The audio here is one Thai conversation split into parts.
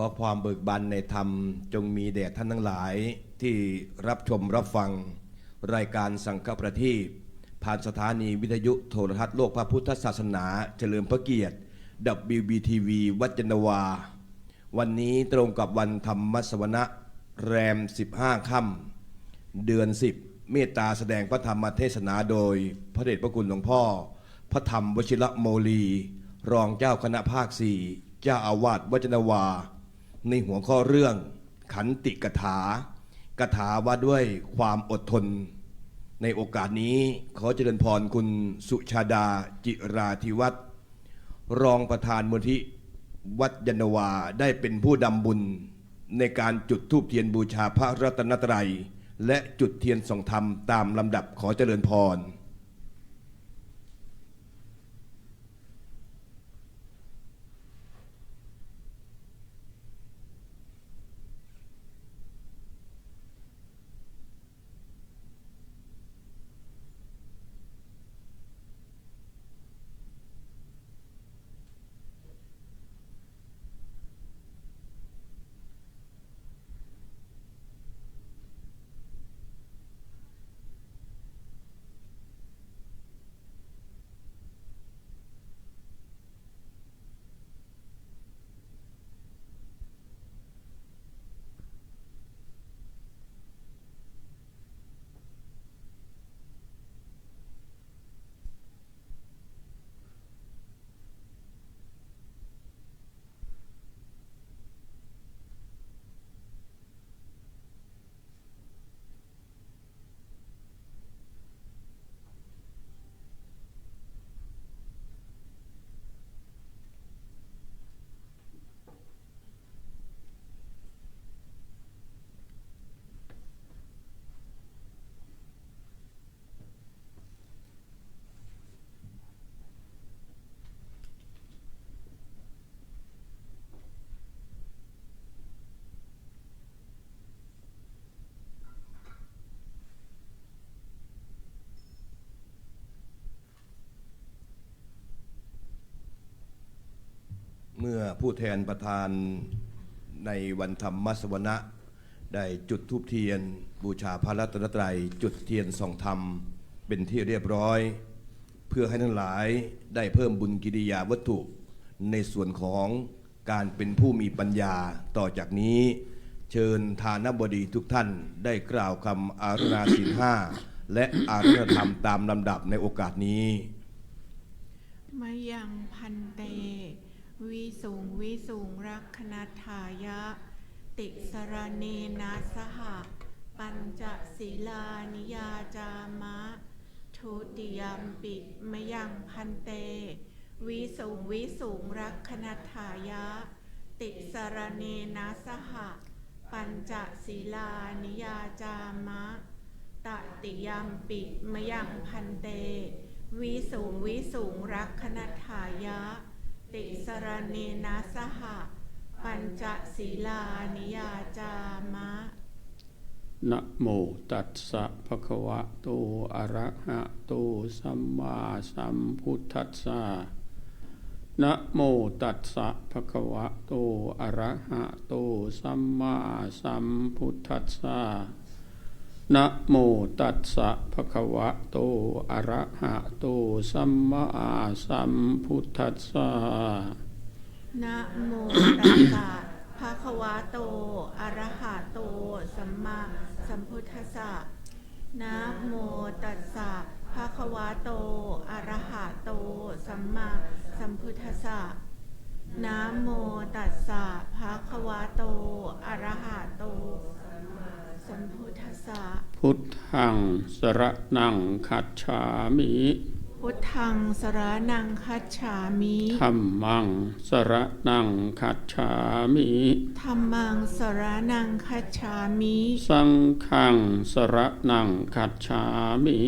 อความเบิกบานในธรรมจงมีแด่ท่านทั้งหลายที่รับชมรับฟังรายการสังฆประทีปผ่านสถานีวิทยุโทรทัศน์โลกพระพุทธศาสนาเฉลิมพระเกียรติ WBTV วัดยานนาวาวันนี้ตรงกับวันธรรมสวนะแรม15 ค่ำเดือน10เมตตาแสดงพระธรรมเทศนาโดยพระเดชพระคุณหลวงพ่อพระธรรมวชิระโมลีรองเจ้าคณะภาค4เจ้าอาวาสวัดยานนาวาในหัวข้อเรื่องขันติกถากถาว่าด้วยความอดทนในโอกาสนี้ขอเจริญพรคุณสุชาดาจิราธิวัฒน์รองประธานมูลที่วัดยานนาวาได้เป็นผู้ดำบุญในการจุดธูปเทียนบูชาพระรัตนตรัยและจุดเทียนส่องธรรมตามลำดับขอเจริญพรเมื่อผู้แทนประธานในวันธรรมสวนะได้จุดธูปเทียนบูชาพระรัตนตรัยจุดเทียนส่องธรรมเป็นที่เรียบร้อยเพื่อให้ทั้งหลายได้เพิ่มบุญกิริยาวัตถุในส่วนของการเป็นผู้มีปัญญาต่อจากนี้เชิญทานบดีทุกท่านได้กล่าวคำอาราธนาศีล 5และอาราธนาธรรมตามลำดับในโอกาสนี้มยังพันเตวิสุงรักขณทายะติสรเนนะสหปัญจศีลานิยาจามะทุติยมปิมยังพันเตวิสุงรักขณทายะติสรเนนะสหปัญจศีลานิยาจามะตติยมปิมยังพันเตวิสุงรักขณทายะติสรเนนะสหปัญจศีลานิยาจามะนะโมตัสสะภะคะวะโตอะระหะโตสัมมาสัมพุทธัสสะนะโมตัสสะภะคะวะโตอะระหะโตสัมมาสัมพุทธัสสะนะโมตัสสะภะคะวะโตอะระหะโตสัมมาสัมพุทธัสสะนะโมตัสสะภะคะวะโตอะระหะโตสัมมาสัมพุทธัสสะนะโมตัสสะภะคะวะโตอะระหะโตสัมมาสัมพุทธัสสะนะโมตัสสะภะคะวะโตอะระหะโตสัมพุทธัสสะพุทธังสรณังคัจฉามิพุทธังสรณังคัจฉามิธัมมังสรณังคัจฉามิธัมมังสรณังคัจฉามิสังฆังสรณังคัจฉามิ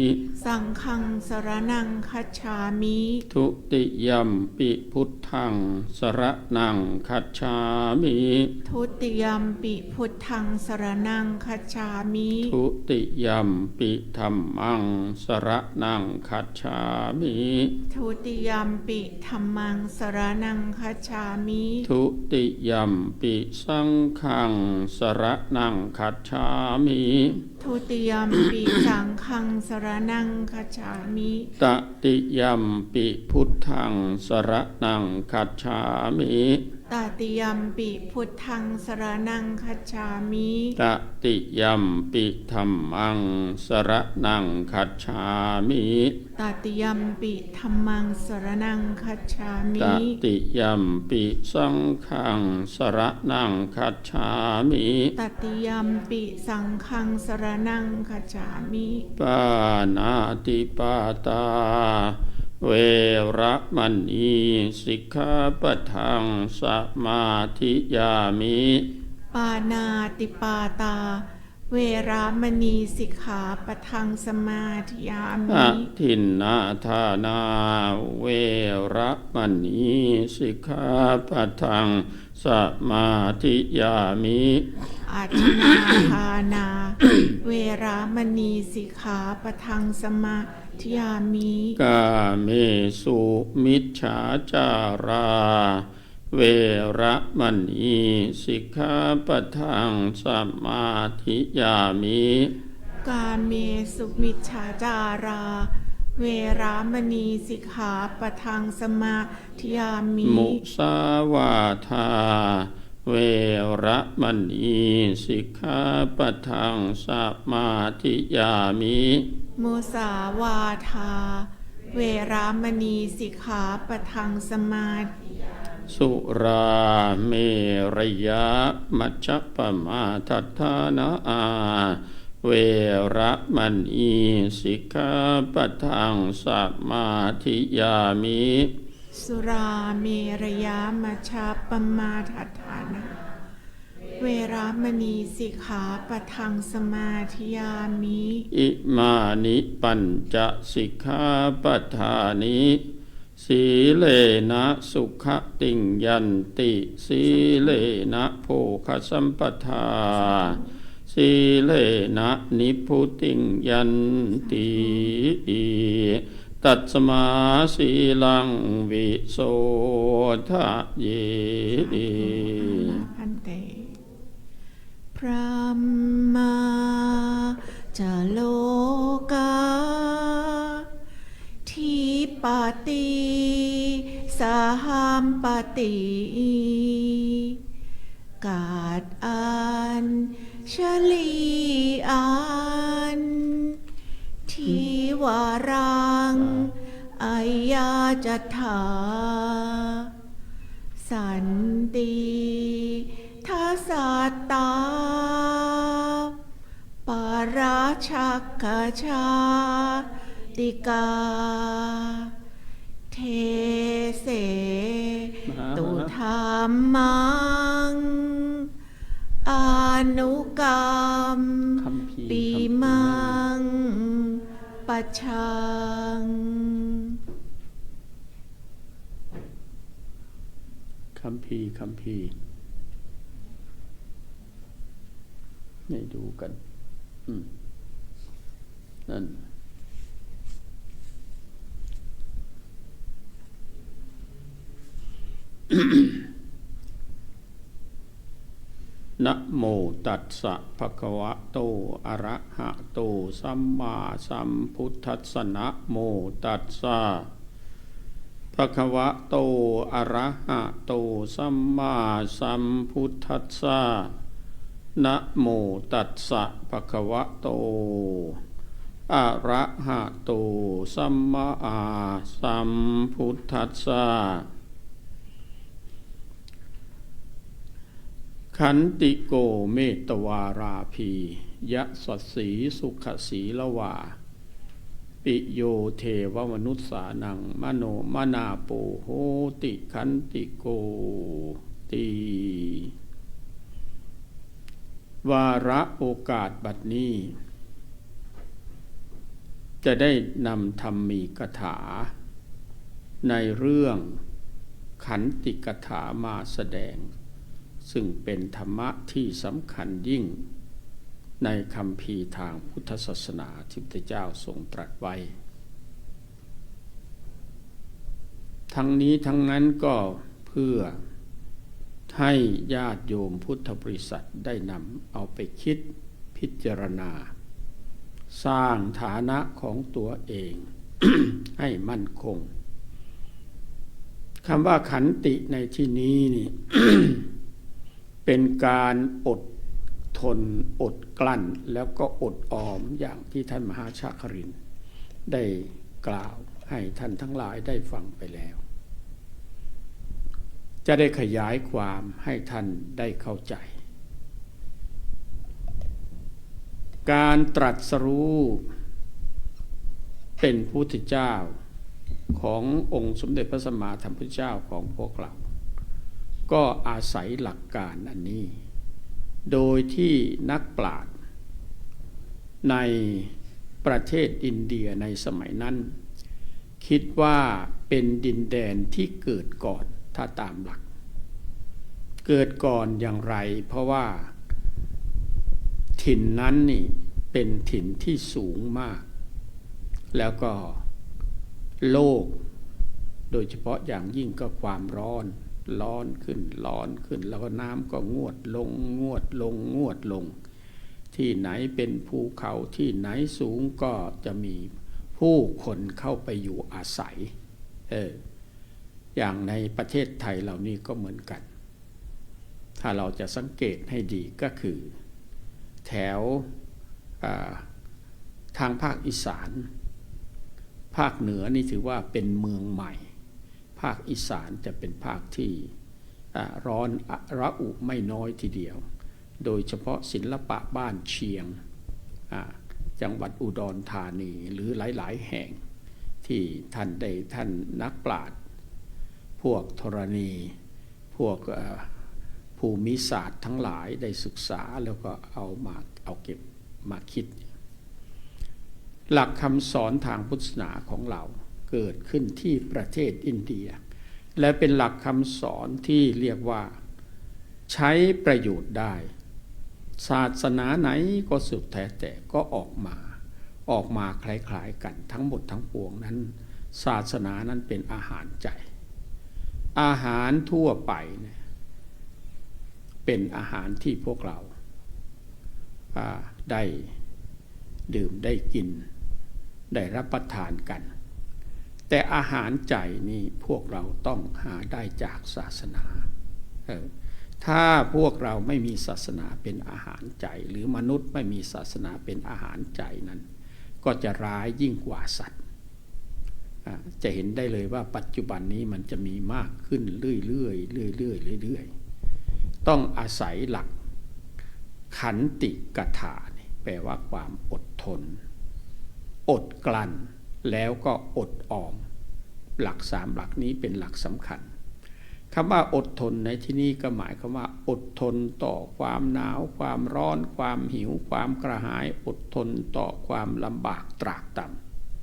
สังฆังสรณังคัจฉามิทุติยัมปิพุทธังสรณังคัจฉามิทุติยัมปิพุทธังสรณังคัจฉามิทุติยัมปิธัมมังสรณังคัจฉา มิ ทุติยัมปิธัมมังสรณังคัจฉามิ ทุติยัมปิสังฆังสรณังคัจฉามิ ทุติยัมปิสังฆังสรณังคัจฉามิ ตติยัมปิพุทธังสรณังคัจฉามิ ตติยัมปิพุทธังสรณังคัจฉามิ ตติยัมปิธัมมังสรณังคัจฉามิ ตติยัมปิธัมมังสรณังคัจฉามิ ตติยัมปิสังฆังสรณังคัจฉามิ ตติยัมปิสังฆังสรณังคัจฉามิ ปานาติปาตาเวระมณีสิกขาปะทังสมาธิยามิ ปานาติปาตา เวรามณีสิกขาปะทังสมาธิยา อ มิ ทินนาทานาเวระมณีสิกขาปะทังสมาธิยามิ อาทินนาทานา เวรามณีสิกขาปะทังสมาธิยามิ กาเมสุมิจฉาจารา เวระมณีสิกขาปะทังสมาธิยามิ กาเมสุมิจฉาจารา เวรามณีสิกขาปะทังสมาธิยามิ มุสาวาทา เวระมณีสิกขาปะทังสมาธิยามิ มุสาวาทา เวรามณีสิกขาปะทังสมาธิ สุราเมรยะมัชฌัปปมาทัฏฐานาเวระมณีสิกขาปะทังสมาธิยามิ สุราเมรยามัชฌัปปมาทัฏฐานะ เวรามณีสิกขาปะทังสมาธิยามิ อิมานิปัญจสิกขาปทานิสีเลนะสุขติงยันติสีเลนะโภคสัมปทาสีเลนะนิพพุติงยันติตัสมาสีลังวิโสทะเย พันเต พระมาจะโลกาทิปติสหัมปติกาดอันชลีอันทิวารังอายาจัตถาสันติทัสสัตตาปาราชักขชาติกาเทเสตุธรรมังอนุกรรมปีมังปัจฉัง คัมภีร์ให้ดูกันนั่นนะโมตัสสะภะคะวะโตอะระหะโตสัมมาสัมพุทธัสสะนะโมตัสสะภะคะวะโตอะระหะโตสัมมาสัมพุทธัสสะนะโมตัสสะภะคะวะโตอะระหะโตสัมมาสัมพุทธัสสะขันติโกเมตวาราภียะสัสสีสุขสีละวาปิโยเทวมนุสสานังมโนมนาโปโหติขันติโกติวาระโอกาสบัดนี้ จะได้นำธรรมีกถาในเรื่องขันติกถามาแสดงซึ่งเป็นธรรมะที่สำคัญยิ่งในคัมภีร์ทางพุทธศาสนาที่พระเจ้าทรงตรัสไว้ ทั้งนี้ทั้งนั้นก็เพื่อให้ญาติโยมพุทธบริษัทได้นำเอาไปคิดพิจารณาสร้างฐานะของตัวเอง ให้มั่นคงคำว่าขันติในที่นี้นี่ เป็นการอดทนอดกลั้นแล้วก็อดออมอย่างที่ท่านมหาชาครินทร์ได้กล่าวให้ท่านทั้งหลายได้ฟังไปแล้วจะได้ขยายความให้ท่านได้เข้าใจการตรัสรู้เป็นพุทธเจ้าขององค์สมเด็จพระสัมมาสัมพุทธเจ้าของพวกเราก็อาศัยหลักการอันนี้โดยที่นักปราชญ์ในประเทศอินเดียในสมัยนั้นคิดว่าเป็นดินแดนที่เกิดก่อนถ้าตามหลักเกิดก่อนอย่างไรเพราะว่าถิ่นนั้นนี่เป็นถิ่นที่สูงมากแล้วก็โลกโดยเฉพาะอย่างยิ่งก็ความร้อนขึ้นแล้วก็น้ำก็งวดลงที่ไหนเป็นภูเขาที่ไหนสูงก็จะมีผู้คนเข้าไปอยู่อาศัยอย่างในประเทศไทยเหล่านี้ก็เหมือนกันถ้าเราจะสังเกตให้ดีก็คือแถวทางภาคอีสานภาคเหนือนี่ถือว่าเป็นเมืองใหม่ภาคอีสานจะเป็นภาคที่ร้อนระอุไม่น้อยทีเดียวโดยเฉพาะศิลปะบ้านเชียงจังหวัดอุดรธานีหรือหลายๆแห่งที่ท่านนักปราชญ์พวกธรณีพวกภูมิศาสตร์ทั้งหลายได้ศึกษาแล้วก็เอาเก็บมาคิดหลักคำสอนทางพุทธศาสนาของเราเกิดขึ้นที่ประเทศอินเดียและเป็นหลักคำสอนที่เรียกว่าใช้ประโยชน์ได้ศาสนาไหนก็สุดแท้แต่ก็ออกมาคล้ายๆกันทั้งหมดทั้งปวงนั้นศาสนานั้นเป็นอาหารใจอาหารทั่วไปเนี่ยเป็นอาหารที่พวกเราได้ดื่มได้กินได้รับประทานกันแต่อาหารใจนี่พวกเราต้องหาได้จากศาสนาถ้าพวกเราไม่มีศาสนาเป็นอาหารใจหรือมนุษย์ไม่มีศาสนาเป็นอาหารใจนั้นก็จะร้ายยิ่งกว่าสัตว์จะเห็นได้เลยว่าปัจจุบันนี้มันจะมีมากขึ้นเรื่อยๆต้องอาศัยหลักขันติกถาแปลว่าความอดทนอดกลั้นแล้วก็อดออมหลัก3หลักนี้เป็นหลักสำคัญคำว่าอดทนในที่นี้ก็หมายความว่าอดทนต่อความหนาวความร้อนความหิวความกระหายอดทนต่อความลำบากตรากตร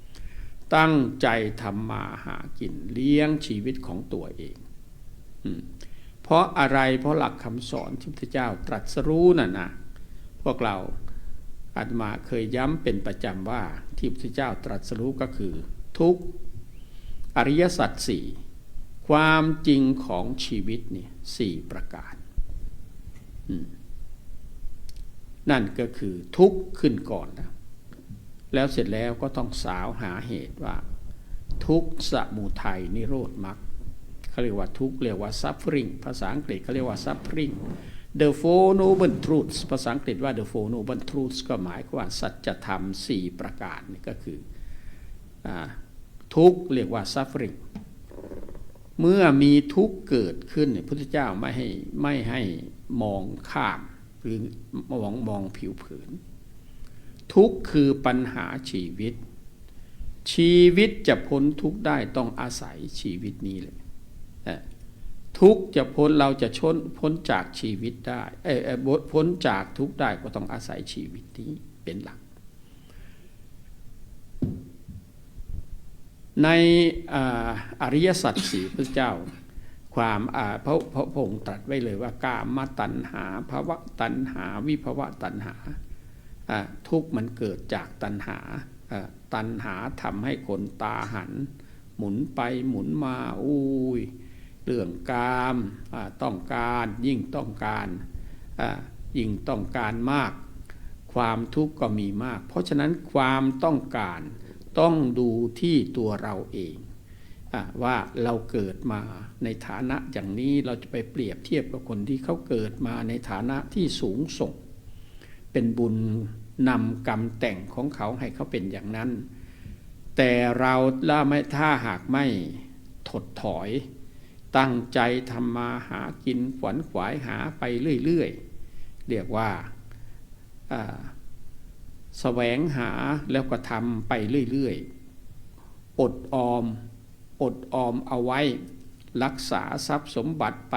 ำตั้งใจทำมาหากินเลี้ยงชีวิตของตัวเองเพราะอะไรเพราะหลักคำสอนที่พระพุทธเจ้าตรัสรู้น่ะนะพวกเราอาตมาเคยย้ำเป็นประจำว่าที่พระพุทธเจ้าตรัสรู้ก็คือทุกข์อริยสัจสี่ความจริงของชีวิตนี่4ประการนั่นก็คือทุกข์ขึ้นก่อนแล้วเสร็จแล้วก็ต้องสาวหาเหตุว่าทุกข์สมุทัยนิโรธมรรคเขาเรียกว่าทุกข์เรียกว่า suffering ภาษาอังกฤษเขาเรียกว่า suffering The Four Noble Truths ภาษาอังกฤษว่า The Four Noble Truths ก็หมายความว่าสัจธรรม4ประการนี่ก็คือทุกข์เรียกว่า suffering เมื่อมีทุกข์เกิดขึ้นพระพุทธเจ้าไม่ให้มองข้ามหรือมองผิวเผินทุกข์คือปัญหาชีวิตจะพ้นทุกข์ได้ต้องอาศัยชีวิตนี้เลยทุกข์จะพ้นเราจะพ้นจากชีวิตได้พ้นจากทุกข์ได้ก็ต้องอาศัยชีวิตนี้เป็นหลักในอริยสัจสี่พระเจ้าความพระองค์ตรัสไว้เลยว่ากามตัณหาภวตัณหาวิภวตัณหาทุกข์มันเกิดจากตัณหาทำให้คนตาหัน หมุนไปหมุนมาอุ้ยเรื่องกามต้องการยิ่งต้องการยิ่งต้องการมากความทุกข์ก็มีมากเพราะฉะนั้นความต้องการต้องดูที่ตัวเราเองว่าเราเกิดมาในฐานะอย่างนี้เราจะไปเปรียบเทียบกับคนที่เขาเกิดมาในฐานะที่สูงส่งเป็นบุญนำกรรมแต่งของเขาให้เขาเป็นอย่างนั้นแต่เราถ้าหากไม่ถดถอยตั้งใจทำมาหากินขวนขวายหาไปเรื่อยๆเรียกว่าแสวงหาแล้วก็ทำไปเรื่อยๆอดออมเอาไว้รักษาทรัพย์สมบัติไป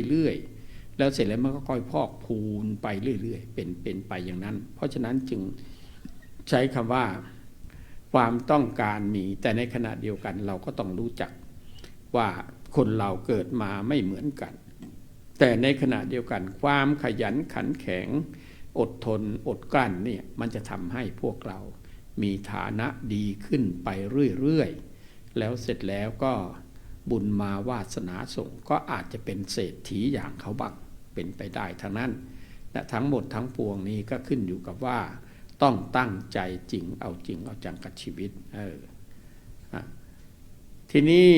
เรื่อยๆแล้วเสร็จแล้วมันก็ค่อยพอกพูนไปเรื่อยๆเป็นไปอย่างนั้นเพราะฉะนั้นจึงใช้คำว่าความต้องการมีแต่ในขณะเดียวกันเราก็ต้องรู้จักว่าคนเราเกิดมาไม่เหมือนกันแต่ในขณะเดียวกันความขยันขันแข็งอดทนอดกลั้นเนี่ยมันจะทำให้พวกเรามีฐานะดีขึ้นไปเรื่อยๆแล้วเสร็จแล้วก็บุญมาวาสนาส่งก็อาจจะเป็นเศรษฐีอย่างเขาบ้างเป็นไปได้ทั้งนั้นและทั้งหมดทั้งปวงนี้ก็ขึ้นอยู่กับว่าต้องตั้งใจจริงเอาจังกับชีวิตทีนี้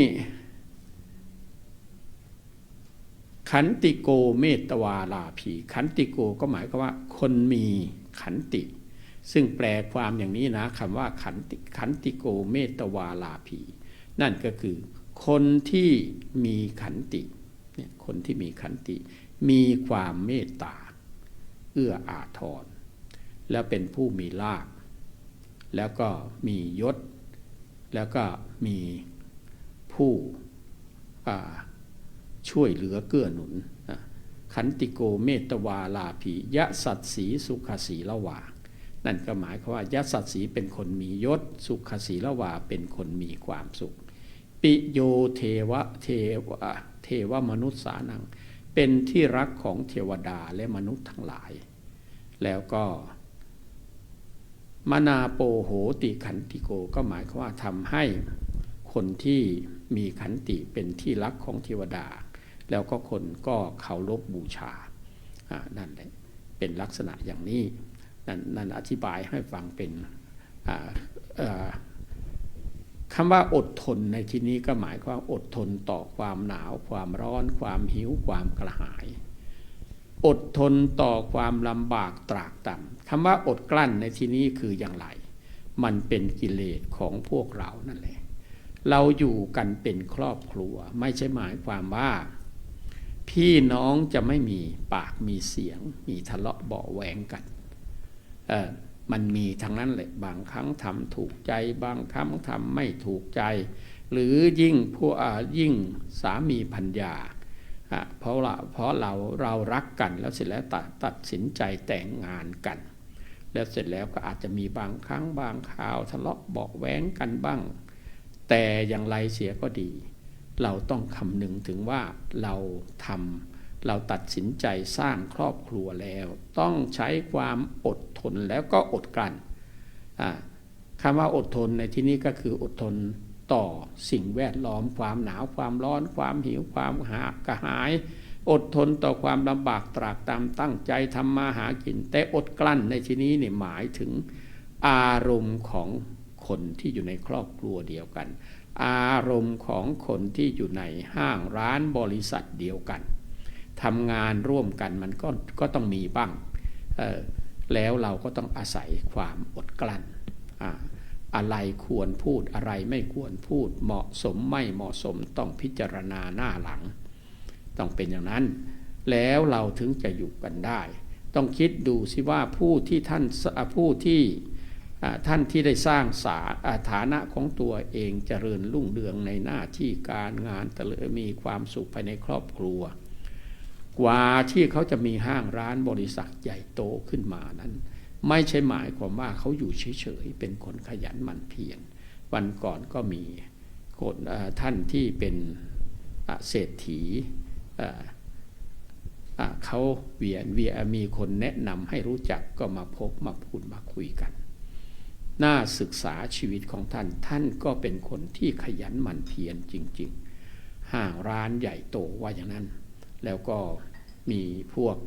ขันติโกเมตวาลาภีขันติโกก็หมายความว่าคนมีขันติซึ่งแปลความอย่างนี้นะคำว่าขันติโกเมตวาลาภีนั่นก็คือคนที่มีขันติเนี่ยคนที่มีขันติมีความเมตตาเอื้ออาทรแล้วเป็นผู้มีลาภแล้วก็มียศแล้วก็มีผู้ช่วยเหลือเกื้อหนุนขันติโกเมตวาลาภียะสัตสีสุขสีละวานั่นก็หมายความว่ายะสัตสีเป็นคนมียศสุขสีละวาเป็นคนมีความสุขปิโยเทวมนุษย์สานังเป็นที่รักของเทวดาและมนุษย์ทั้งหลายแล้วก็มนาโปโหติขันติโกก็หมายความว่าทำให้คนที่มีขันติเป็นที่รักของเทวดาแล้วก็คนก็เคารพบูชานั่นแหละเป็นลักษณะอย่างนี้นั่นอธิบายให้ฟังเป็นคำว่าอดทนในที่นี้ก็หมายความอดทนต่อความหนาวความร้อนความหิวความกระหายอดทนต่อความลำบากตรากตรำคำว่าอดกลั้นในที่นี้คืออย่างไรมันเป็นกิเลสของพวกเรานั่นแหละเราอยู่กันเป็นครอบครัวไม่ใช่หมายความว่าพี่น้องจะไม่มีปากมีเสียงมีทะเลาะเบาะแหวงกันมันมีทั้งนั้นแหละบางครั้งทำถูกใจบางครั้งทำไม่ถูกใจหรือยิ่งสามีภรรยาเพราะเรารักกันแล้วเสร็จแล้วตัดสินใจแต่งงานกันแล้วเสร็จแล้วก็อาจจะมีบางครั้งบางคราวทะเลาะเบาะแว้งกันบ้างแต่อย่างไรเสียก็ดีเราต้องคำนึงถึงว่าเราตัดสินใจสร้างครอบครัวแล้วต้องใช้ความอดทนแล้วก็อดกลั้นคำว่าอดทนในที่นี้ก็คืออดทนต่อสิ่งแวดล้อมความหนาวความร้อนความหิวความกระหายอดทนต่อความลำบากตรากตรำตั้งใจทำมาหากินแต่อดกลั้นในที่นี้เนี่ยหมายถึงอารมณ์ของคนที่อยู่ในครอบครัวเดียวกันอารมณ์ของคนที่อยู่ในห้างร้านบริษัทเดียวกันทำงานร่วมกันมันก็ต้องมีบ้างแล้วเราก็ต้องอาศัยความอดกลั้นอะไรควรพูดอะไรไม่ควรพูดเหมาะสมไม่เหมาะสมต้องพิจารณาหน้าหลังต้องเป็นอย่างนั้นแล้วเราถึงจะอยู่กันได้ต้องคิดดูสิว่าผู้ที่ท่านที่ได้สร้างฐานะของตัวเองเจริญรุ่งเรืองในหน้าที่การงานแต่เลยมีความสุขภายในครอบครัวกว่าที่เขาจะมีห้างร้านบริษัทใหญ่โตขึ้นมานั้นไม่ใช่หมายความว่าเขาอยู่เฉยๆเป็นคนขยันหมั่นเพียรวันก่อนก็มีคนท่านที่เป็นเศรษฐีเขามีคนแนะนำให้รู้จักก็มาพบมาพูดมาคุยกัน น่าศึกษาชีวิตของท่านท่านก็เป็นคนที่ขยันหมั่นเพียรจริงๆห้างร้านใหญ่โตว่าอย่างนั้นแล้วก็มีพวก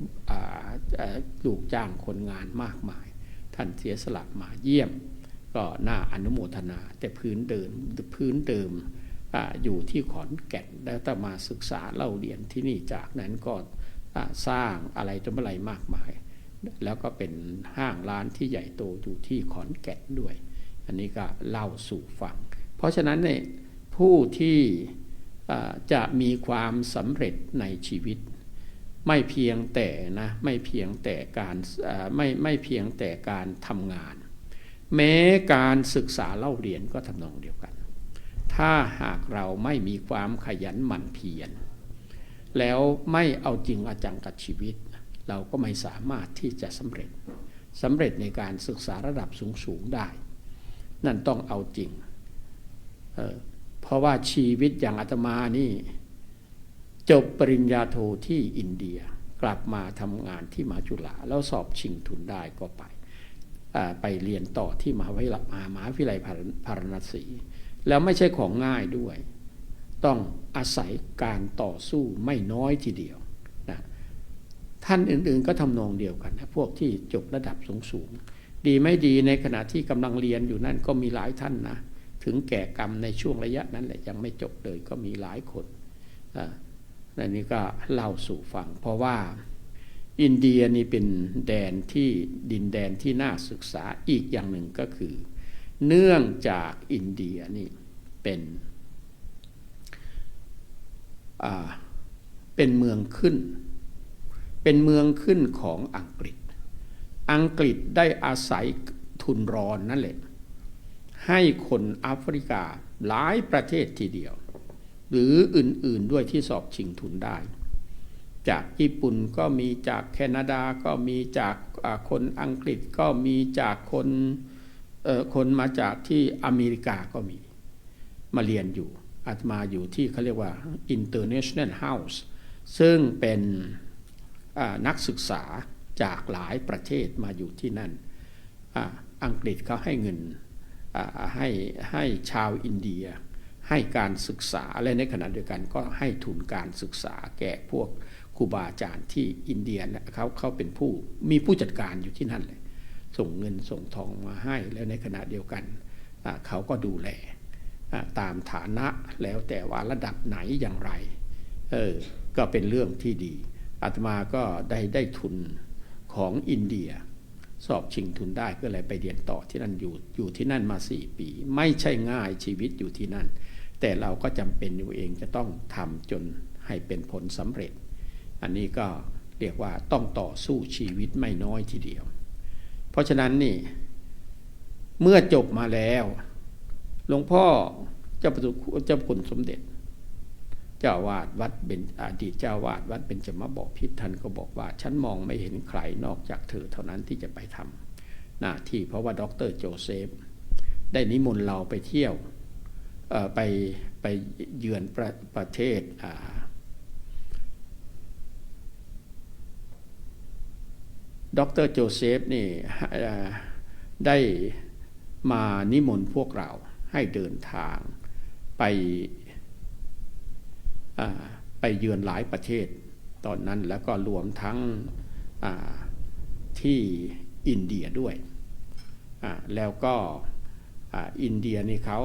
ลูกจ้างคนงานมากมายท่านเสียสละมาเยี่ยมก็น่าอนุโมทนาแต่พื้นเดิมอยู่ที่ขอนแก่นแล้วแต่มาศึกษาเล่าเรียนที่นี่จากนั้นก็สร้างอะไรต่ออะไรมากมายแล้วก็เป็นห้างร้านที่ใหญ่โตอยู่ที่ขอนแก่นด้วยอันนี้ก็เล่าสู่ฟังเพราะฉะนั้นเนี่ยผู้ที่จะมีความสำเร็จในชีวิตไม่เพียงแต่การทำงานแม้การศึกษาเล่าเรียนก็ทำนองเดียวกันถ้าหากเราไม่มีความขยันหมั่นเพียรแล้วไม่เอาจริงเอาจังกับชีวิตเราก็ไม่สามารถที่จะสำเร็จในการศึกษาระดับสูงได้นั่นต้องเอาจริงเพราะว่าชีวิตอย่างอาตมานี่จบปริญญาโทที่อินเดียกลับมาทำงานที่มหาจุฬาแล้วสอบชิงทุนได้ก็ไปเรียนต่อที่มหาวิทยาลัยพาราณสีแล้วไม่ใช่ของง่ายด้วยต้องอาศัยการต่อสู้ไม่น้อยทีเดียวนะท่านอื่นๆก็ทำนองเดียวกันนะพวกที่จบระดับสูงดีไม่ดีในขณะที่กำลังเรียนอยู่นั่นก็มีหลายท่านนะถึงแก่กรรมในช่วงระยะนั้นแหละยังไม่จบเลยก็มีหลายคนอันนี้ก็เล่าสู่ฟังเพราะว่าอินเดียนี่เป็นดินแดนที่น่าศึกษาอีกอย่างหนึ่งก็คือเนื่องจากอินเดียนี่เป็นเมืองขึ้นของอังกฤษได้อาศัยทุนร้อนนั่นแหละให้คนแอฟริกาหลายประเทศทีเดียวหรืออื่นๆด้วยที่สอบชิงทุนได้จากญี่ปุ่นก็มีจากแคนาดาก็มีจากคนอังกฤษก็มีจากคนมาจากที่อเมริกาก็มีมาเรียนอยู่อาตมาอยู่ที่เขาเรียกว่า International House ซึ่งเป็นนักศึกษาจากหลายประเทศมาอยู่ที่นั่นอังกฤษเขาให้เงินให้ชาวอินเดียให้การศึกษาและในขณะเดียวกันก็ให้ทุนการศึกษาแก่พวกครูบาอาจารย์ที่อินเดียเขาเป็นมีผู้จัดการอยู่ที่นั่นเลยส่งเงินส่งทองมาให้แล้วในขณะเดียวกันเขาก็ดูแลตามฐานะแล้วแต่ว่าระดับไหนอย่างไรก็เป็นเรื่องที่ดีอาตมาก็ได้ทุนของอินเดียสอบชิงทุนได้ก็เลยไปเรียนต่อที่นั่นอยู่ที่นั่นมา4 ปีไม่ใช่ง่ายชีวิตอยู่ที่นั่นแต่เราก็จำเป็นอยู่เองจะต้องทำจนให้เป็นผลสำเร็จอันนี้ก็เรียกว่าต้องต่อสู้ชีวิตไม่น้อยทีเดียวเพราะฉะนั้นนี่เมื่อจบมาแล้วหลวงพ่อเจ้าคุณสมเด็จเจ้าวาดวัดเป็นอดีตเจ้าวาดวัดเบญจมบพิตรท่านก็บอกว่าฉันมองไม่เห็นใครนอกจากเธอเท่านั้นที่จะไปทำหน้าที่เพราะว่าดร.โจเซฟได้นิมนต์เราไปเที่ยวไปเยือนประเทศดร.โจเซฟนี่ได้มานิมนต์พวกเราให้เดินทางไปเยือนหลายประเทศตอนนั้นแล้วก็รวมทั้งที่อินเดียด้วยแล้วก็อินเดียนี่เขา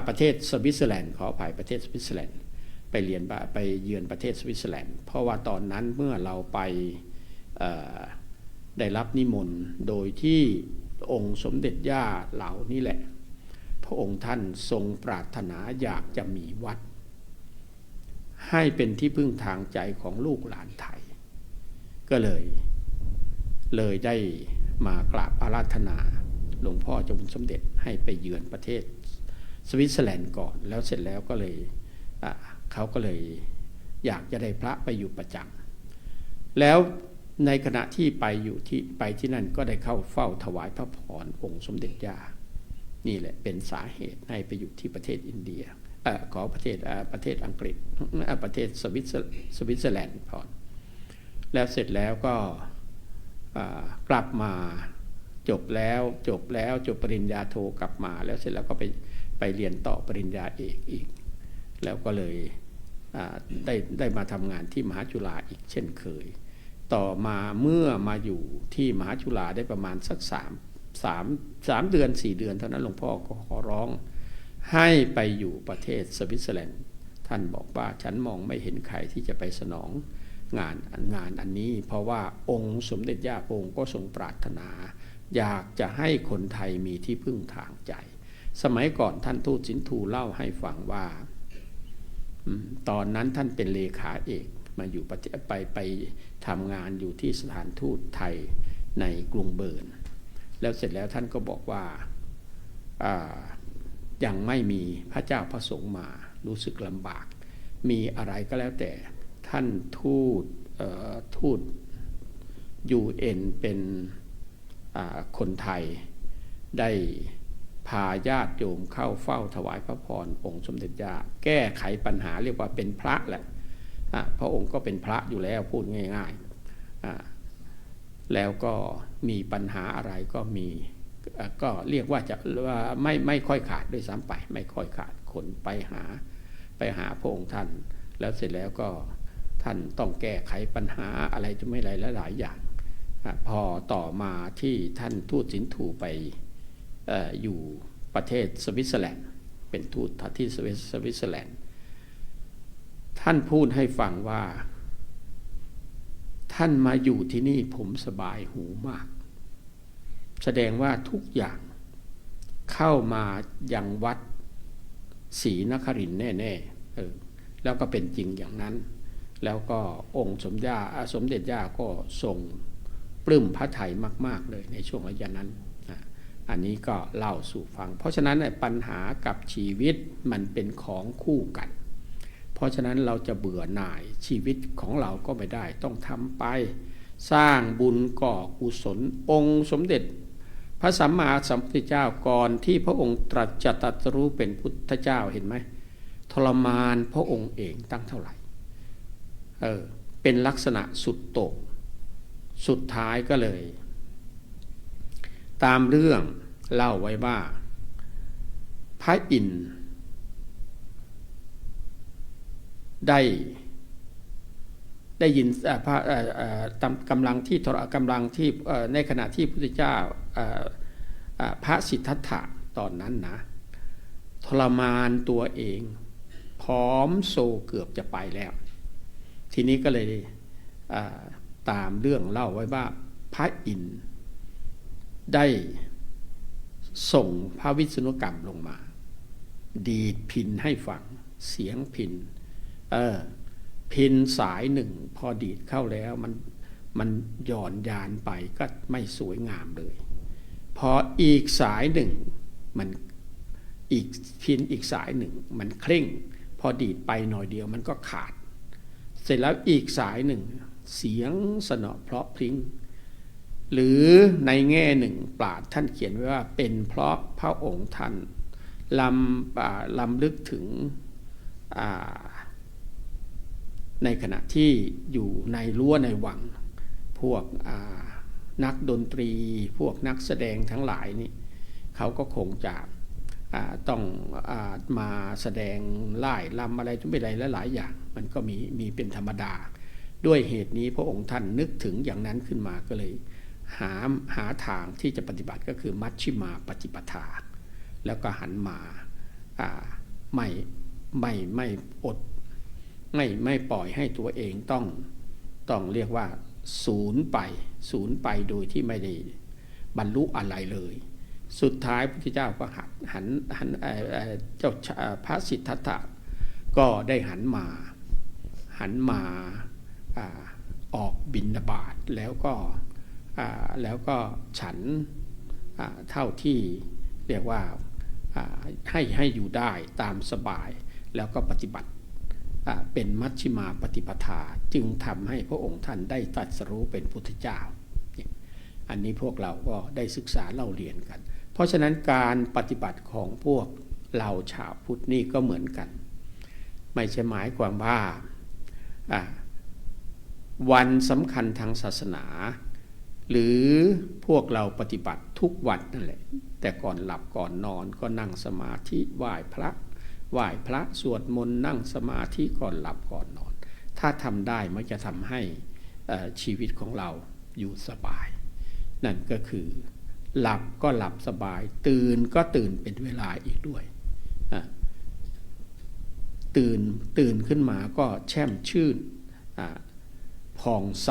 ประเทศสวิตเซอร์แลนด์ขออภัยประเทศสวิตเซอร์แลนด์ไปเยือนประเทศสวิตเซอร์แลนด์เพราะว่าตอนนั้นเมื่อเราไปได้รับนิมนต์โดยที่องค์สมเด็จย่าเหล่านี่แหละพระองค์ท่านทรงปรารถนาอยากจะมีวัดให้เป็นที่พึ่งทางใจของลูกหลานไทยก็เลยได้มากราบอาราธนาหลวงพ่อเจ้าคุณสมเด็จให้ไปเยือนประเทศสวิตเซอร์แลนด์ก่อนแล้วเสร็จแล้วก็เลยเขาก็เลยอยากจะได้พระไปอยู่ประจำแล้วในขณะที่ไปที่นั่นก็ได้เข้าเฝ้าถวายพระพรองค์สมเด็จย่านี่แหละเป็นสาเหตุให้ไปอยู่ที่ประเทศอินเดียขอประเทศอังกฤษประเทศสวิตเซอร์แลนด์พรแล้วเสร็จแล้วก็กลับมา จบปริญญาโทกลับมาแล้วเสร็จแล้วก็ไปเรียนต่อปริญญาเอกอีกแล้วก็เลยได้มาทำงานที่มหาจุฬาอีกเช่นเคยต่อมาเมื่อมาอยู่ที่มหาจุฬาได้ประมาณสัก3 เดือน 4 เดือนเท่านั้นหลวงพ่อก็ขอร้องให้ไปอยู่ประเทศสวิตเซอร์แลนด์ท่านบอกว่าฉันมองไม่เห็นใครที่จะไปสนองงานอันนี้เพราะว่าองค์สมเด็จย่าพระองค์ก็ทรงปรารถนาอยากจะให้คนไทยมีที่พึ่งทางใจสมัยก่อนท่านทูตสินธุเล่าให้ฟังว่าตอนนั้นท่านเป็นเลขาเอกมาอยู่ไปทำงานอยู่ที่สถานทูตไทยในกรุงเบิร์นแล้วเสร็จแล้วท่านก็บอกว่ายังไม่มีพระเจ้าพระสงฆ์มารู้สึกลำบากมีอะไรก็แล้วแต่ท่านทูตUN เป็นคนไทยได้พาญาติโยมเข้าเฝ้าถวายพระพรองค์สมเด็จย่าแก้ไขปัญหาเรียกว่าเป็นพระแหละพระองค์ก็เป็นพระอยู่แล้วพูดง่ายๆแล้วก็มีปัญหาอะไรก็มีก็เรียกว่าจะว่าไม่ค่อยขาดด้วยซ้ำไปไม่ค่อยขาดคนไปหาพระองค์ท่านแล้วเสร็จแล้วก็ท่านต้องแก้ไขปัญหาอะไรจะไม่หลายอย่างพอต่อมาที่ท่านทูตสินธุไปอยู่ประเทศสวิตเซอร์แลนด์เป็นทูตที่สวิตเซอร์แลนด์ท่านพูดให้ฟังว่าท่านมาอยู่ที่นี่ผมสบายหูมากแสดงว่าทุกอย่างเข้ามายังวัดศรีนครินทร์แน่ๆแล้วก็เป็นจริงอย่างนั้นแล้วก็องค์สมเด็จย่าก็ทรงปลื้มพระทัยมากๆเลยในช่วงระยะนั้นอันนี้ก็เล่าสู่ฟังเพราะฉะนั้นปัญหากับชีวิตมันเป็นของคู่กันเพราะฉะนั้นเราจะเบื่อหน่ายชีวิตของเราก็ไม่ได้ต้องทำไปสร้างบุญก่อกุศลองค์สมเด็จพระสัมมาสัมพุทธเจ้าก่อนที่พระองค์ตรัสรู้เป็นพุทธเจ้าเห็นไหมทรมานพระองค์เองตั้งเท่าไหร่เป็นลักษณะสุดโต่งสุดท้ายก็เลยตามเรื่องเล่าไว้ว่าพระอินทร์ได้ยินกำลังที่ในขณะที่พระพุทธเจ้าพระสิทธัตถะตอนนั้นนะทรมานตัวเองผอมโซเกือบจะไปแล้วทีนี้ก็เลยตามเรื่องเล่าไว้ว่าพระอินทร์ได้ส่งพระวิษณุกรรมลงมาดีดพิณให้ฟังเสียงพิณพิณสายหนึ่งพอดีดเข้าแล้วมันหย่อนยานไปก็ไม่สวยงามเลยพออีกสายหนึ่งมันอีกพิณอีกสายหนึ่งมันเคร่งพอดีดไปหน่อยเดียวมันก็ขาดเสร็จแล้วอีกสายหนึ่งเสียงสนอเพราะพริ้งหรือในแง่หนึ่งปราชญ์ท่านเขียนไว้ว่าเป็นเพราะพระองค์ท่านลำลึกถึงในขณะที่อยู่ในรั้วในวังพวกนักดนตรีพวกนักแสดงทั้งหลายนี่เขาก็คงจะต้องมาแสดงไล่ลำอะไรทุกอย่างหลายอย่างมันก็มีเป็นธรรมดาด้วยเหตุนี้พระองค์ท่านนึกถึงอย่างนั้นขึ้นมาก็เลยหาทางที่จะปฏิบัติก็คือมัชฌิมาปฏิปทาแล้วก็หันมาไม่อดไม่ปล่อยให้ตัวเองต้องเรียกว่าศูนย์ไปโดยที่ไม่ได้บรรลุอะไรเลยสุดท้ายพระพุทธเจ้าก็หันเจ้าพระสิทธัตถะก็ได้หันมาออกบิณฑบาตแล้วก็ฉันเท่าที่เรียกว่าให้อยู่ได้ตามสบายแล้วก็ปฏิบัติเป็นมัชฌิมาปฏิปทาจึงทำให้พระองค์ท่านได้ตรัสรู้เป็นพุทธเจ้าอันนี้พวกเราก็ได้ศึกษาเล่าเรียนกันเพราะฉะนั้นการปฏิบัติของพวกเราชาวพุทธนี่ก็เหมือนกันไม่ใช่หมายความว่าวันสำคัญทางศาสนา หรือพวกเราปฏิบัติทุกวันนั่นแหละแต่ก่อนหลับก่อนนอนก็นั่งสมาธิไหว้พระสวดมนต์นั่งสมาธิก่อนหลับก่อนนอนถ้าทำได้มันจะทำให้ชีวิตของเราอยู่สบายนั่นก็คือหลับก็หลับสบายตื่นก็ตื่นเป็นเวลาอีกด้วยตื่นขึ้นมาก็แช่มชื่นผ่องใส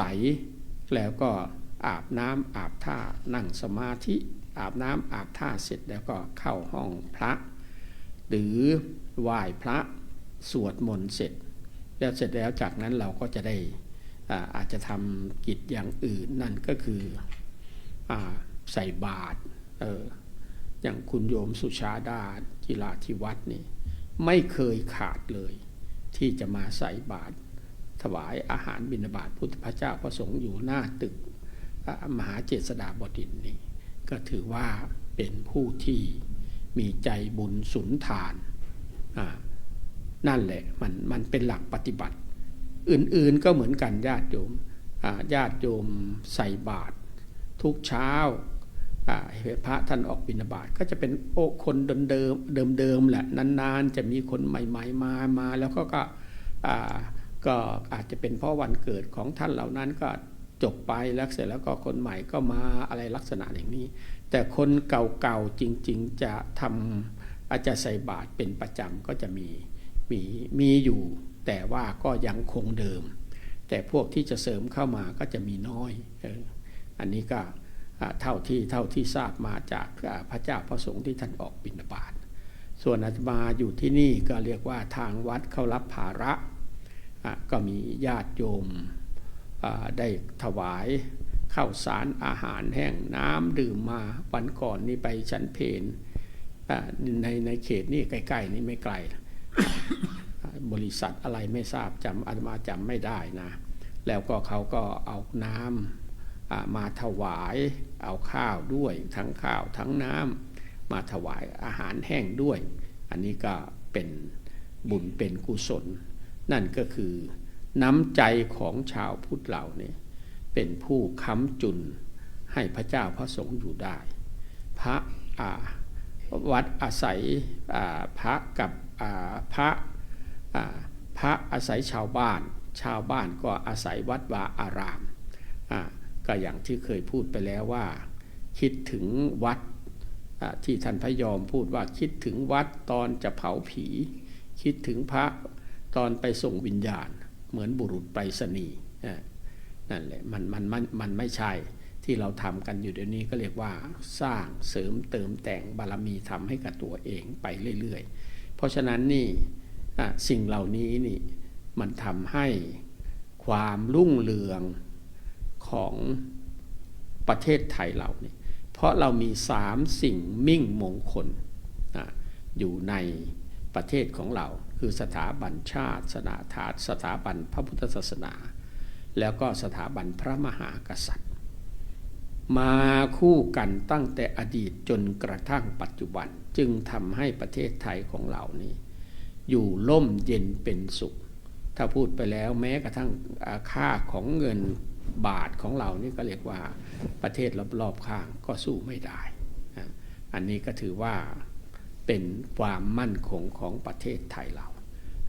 แล้วก็อาบน้ำอาบท่านั่งสมาธิอาบน้ำอาบท่าเสร็จแล้วก็เข้าห้องพระหรือไหว้พระสวดมนต์เสร็จแล้วจากนั้นเราก็จะได้อาจจะทำกิจอย่างอื่นนั่นก็คือใส่บาตรอย่างคุณโยมสุชาดาจิราธิวัฒน์นี่ไม่เคยขาดเลยที่จะมาใส่บาตรถวายอาหารบิณฑบาตพุทธพระเจ้าพระสงฆ์อยู่หน้าตึกมหาเจษฎาบดินทร์นี่ก็ถือว่าเป็นผู้ที่มีใจบุญสุนทานนั่นแหละมันเป็นหลักปฏิบัติอื่นๆก็เหมือนกันญาติโยมใส่บาตรทุกเช้าพระท่านออกบิณฑบาตก็จะเป็นคนเดิมแหละนานๆจะมีคนใหม่ๆมาแล้วก็อาจจะเป็นเพราะวันเกิดของท่านเหล่านั้นก็จบไปแล้วเสร็จแล้วก็คนใหม่ก็มาอะไรลักษณะอย่างนี้แต่คนเก่าๆจริงๆจะทำอาจจะใส่บาตรเป็นประจำก็จะมีอยู่แต่ว่าก็ยังคงเดิมแต่พวกที่จะเสริมเข้ามาก็จะมีน้อยอันนี้ก็เท่าที่ทราบมาจากพระเจ้าพระสงฆ์ที่ท่านออกบิณฑบาตส่วนอาตมาอยู่ที่นี่ก็เรียกว่าทางวัดเขารับภาระก็มีญาติโยมได้ถวายข้าวสารอาหารแห้งน้ำดื่มมาวันก่อนนี่ไปฉันเพลในเขตนี่ใกล้ๆนี่ไม่ไกล บริษัทอะไรไม่ทราบอาตมาจำไม่ได้นะแล้วก็เขาก็เอาน้ำมาถวายเอาข้าวด้วยทั้งข้าวทั้งน้ำมาถวายอาหารแห้งด้วยอันนี้ก็เป็นบุญเป็นกุศลนั่นก็คือน้ำใจของชาวพุทธเราเนี่ยเป็นผู้ค้ำจุนให้พระเจ้าพระสงฆ์อยู่ได้พระวัดอาศัยพระกับพระอาศัยชาวบ้านก็อาศัยวัดวาอารามก็อย่างที่เคยพูดไปแล้วว่าคิดถึงวัดที่ท่านพระยอมพูดว่าคิดถึงวัดตอนจะเผาผีคิดถึงพระตอนไปส่งวิญญาณเหมือนบุรุษไปรษณีย์นั่นแหละมันไม่ใช่ที่เราทำกันอยู่เดี๋ยวนี้ก็เรียกว่าสร้างเสริมเติมแต่งบารมีทำให้กับตัวเองไปเรื่อยๆเพราะฉะนั้นนี่สิ่งเหล่านี้นี่มันทำให้ความรุ่งเรืองของประเทศไทยเรานี่เพราะเรามี3สิ่งมิ่งมงคลอยู่ในประเทศของเราคือสถาบันชาติสถาบันพระพุทธศาสนาแล้วก็สถาบันพระมหากษัตริย์มาคู่กันตั้งแต่อดีตจนกระทั่งปัจจุบันจึงทำให้ประเทศไทยของเรานี่อยู่ร่มเย็นเป็นสุขถ้าพูดไปแล้วแม้กระทั่งค่าของเงินบาทของเรานี่ก็เรียกว่าประเทศรอบๆข้างก็สู้ไม่ได้อันนี้ก็ถือว่าเป็นความมั่นคงของประเทศไทยเรา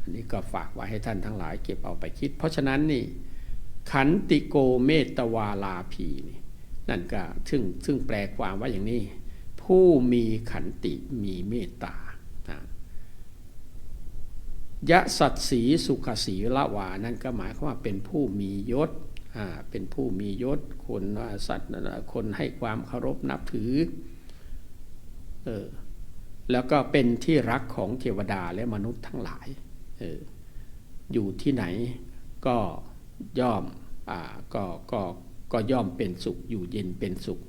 อันนี้ก็ฝากไว้ให้ท่านทั้งหลายเก็บเอาไปคิดเพราะฉะนั้นนี่ขันติโกเมตตวาลาภีนี่นั่นก็ซึ่งแปลความว่าอย่างนี้ผู้มีขันติมีเมตตายะสัตสีสุขสีละวานั่นก็หมายความว่าเป็นผู้มียศเป็นผู้มียศคนสัตว์คนให้ความเคารพนับถือแล้วก็เป็นที่รักของเทวดาและมนุษย์ทั้งหลายอยู่ที่ไหนก็ย่อมก็ย่อมเป็นสุขอยู่เย็นเป็นสุข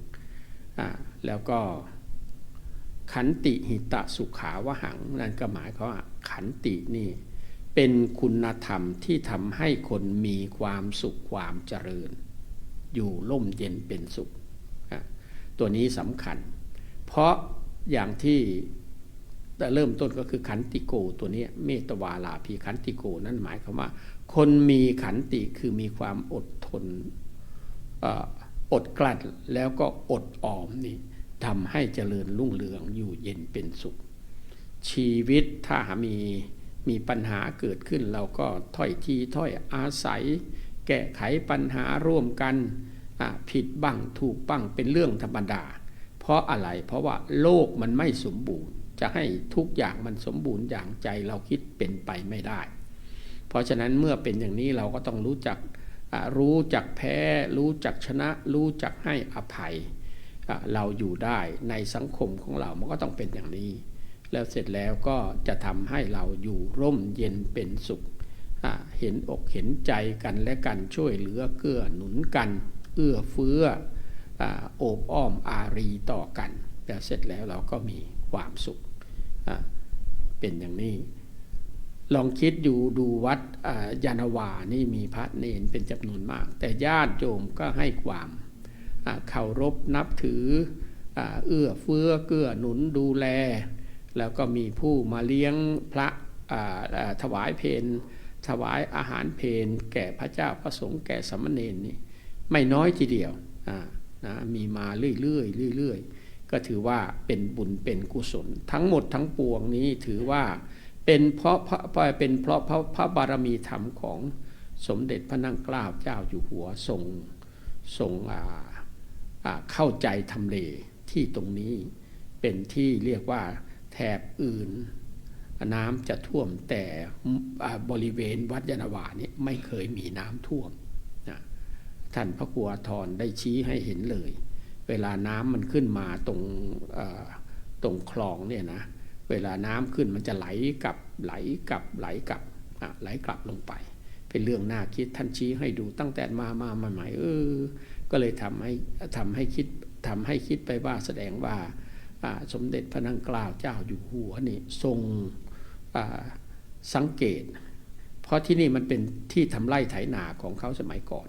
แล้วก็ขันติหิตะสุขาวหังนั่นก็หมายความว่าขันตินี่เป็นคุณธรรมที่ทำให้คนมีความสุขความเจริญอยู่ร่มเย็นเป็นสุขตัวนี้สำคัญเพราะอย่างที่เริ่มต้นก็คือขันติโกตัวนี้เมตวาลาภีขันติโกนั่นหมายความว่าคนมีขันติคือมีความอดทน อดกลั้นแล้วก็อดออมนี่ทำให้เจริญรุ่งเรืองอยู่เย็นเป็นสุขชีวิตถ้ามีปัญหาเกิดขึ้นเราก็ถ้อยทีถ้อยอาศัยแก้ไขปัญหาร่วมกันผิดบ้างถูกบ้างเป็นเรื่องธรรมดาเพราะอะไรเพราะว่าโลกมันไม่สมบูรณ์จะให้ทุกอย่างมันสมบูรณ์อย่างใจเราคิดเป็นไปไม่ได้เพราะฉะนั้นเมื่อเป็นอย่างนี้เราก็ต้องรู้จักแพ้รู้จักชนะรู้จักให้อภัยเราอยู่ได้ในสังคมของเรามันก็ต้องเป็นอย่างนี้แล้วเสร็จแล้วก็จะทำให้เราอยู่ร่มเย็นเป็นสุขเห็นอกเห็นใจกันและกันช่วยเหลือเกื้อหนุนกันเอื้อเฟื้อโอบอ้อมอารีต่อกันแล้วเสร็จแล้วเราก็มีความสุขเป็นอย่างนี้ลองคิดดูวัดยานาวานี่มีพระเนรเป็นจำนวนมากแต่ญาติโยมก็ให้ความเคารพนับถือเอื้อเฟื้อเกื้อหนุนดูแลแล้วก็มีผู้มาเลี้ยงพระถวายเพลถวายอาหารเพลแก่พระเจ้าพระสงฆ์แก่สามเณรนี่ไม่น้อยทีเดียวมีมาเรื่อยๆก็ถือว่าเป็นบุญเป็นกุศลทั้งหมดทั้งปวงนี้ถือว่าเป็นเพราะพระบารมีธรรมของสมเด็จพระนั่งเกล้าเจ้าอยู่หัวทรงเข้าใจทำเลที่ตรงนี้เป็นที่เรียกว่าแถบอื่นน้ำจะท่วมแต่บริเวณวัดยานาวานี้ไม่เคยมีน้ำท่วมท่านพระครูอาทรได้ชี้ให้เห็นเลยเวลาน้ำมันขึ้นมาตรงคลองเนี่ยนะเวลาน้ำขึ้นมันจะไหลกลับลงไปเป็นเรื่องน่าคิดท่านชี้ให้ดูตั้งแต่มาใหม่ก็เลยทำให้คิดไปว่าแสดงว่าสมเด็จพระนั่งเกล้าเจ้าอยู่หัวนี่ทรงสังเกตเพราะที่นี่มันเป็นที่ทำไร่ไถนาของเขาสมัยก่อน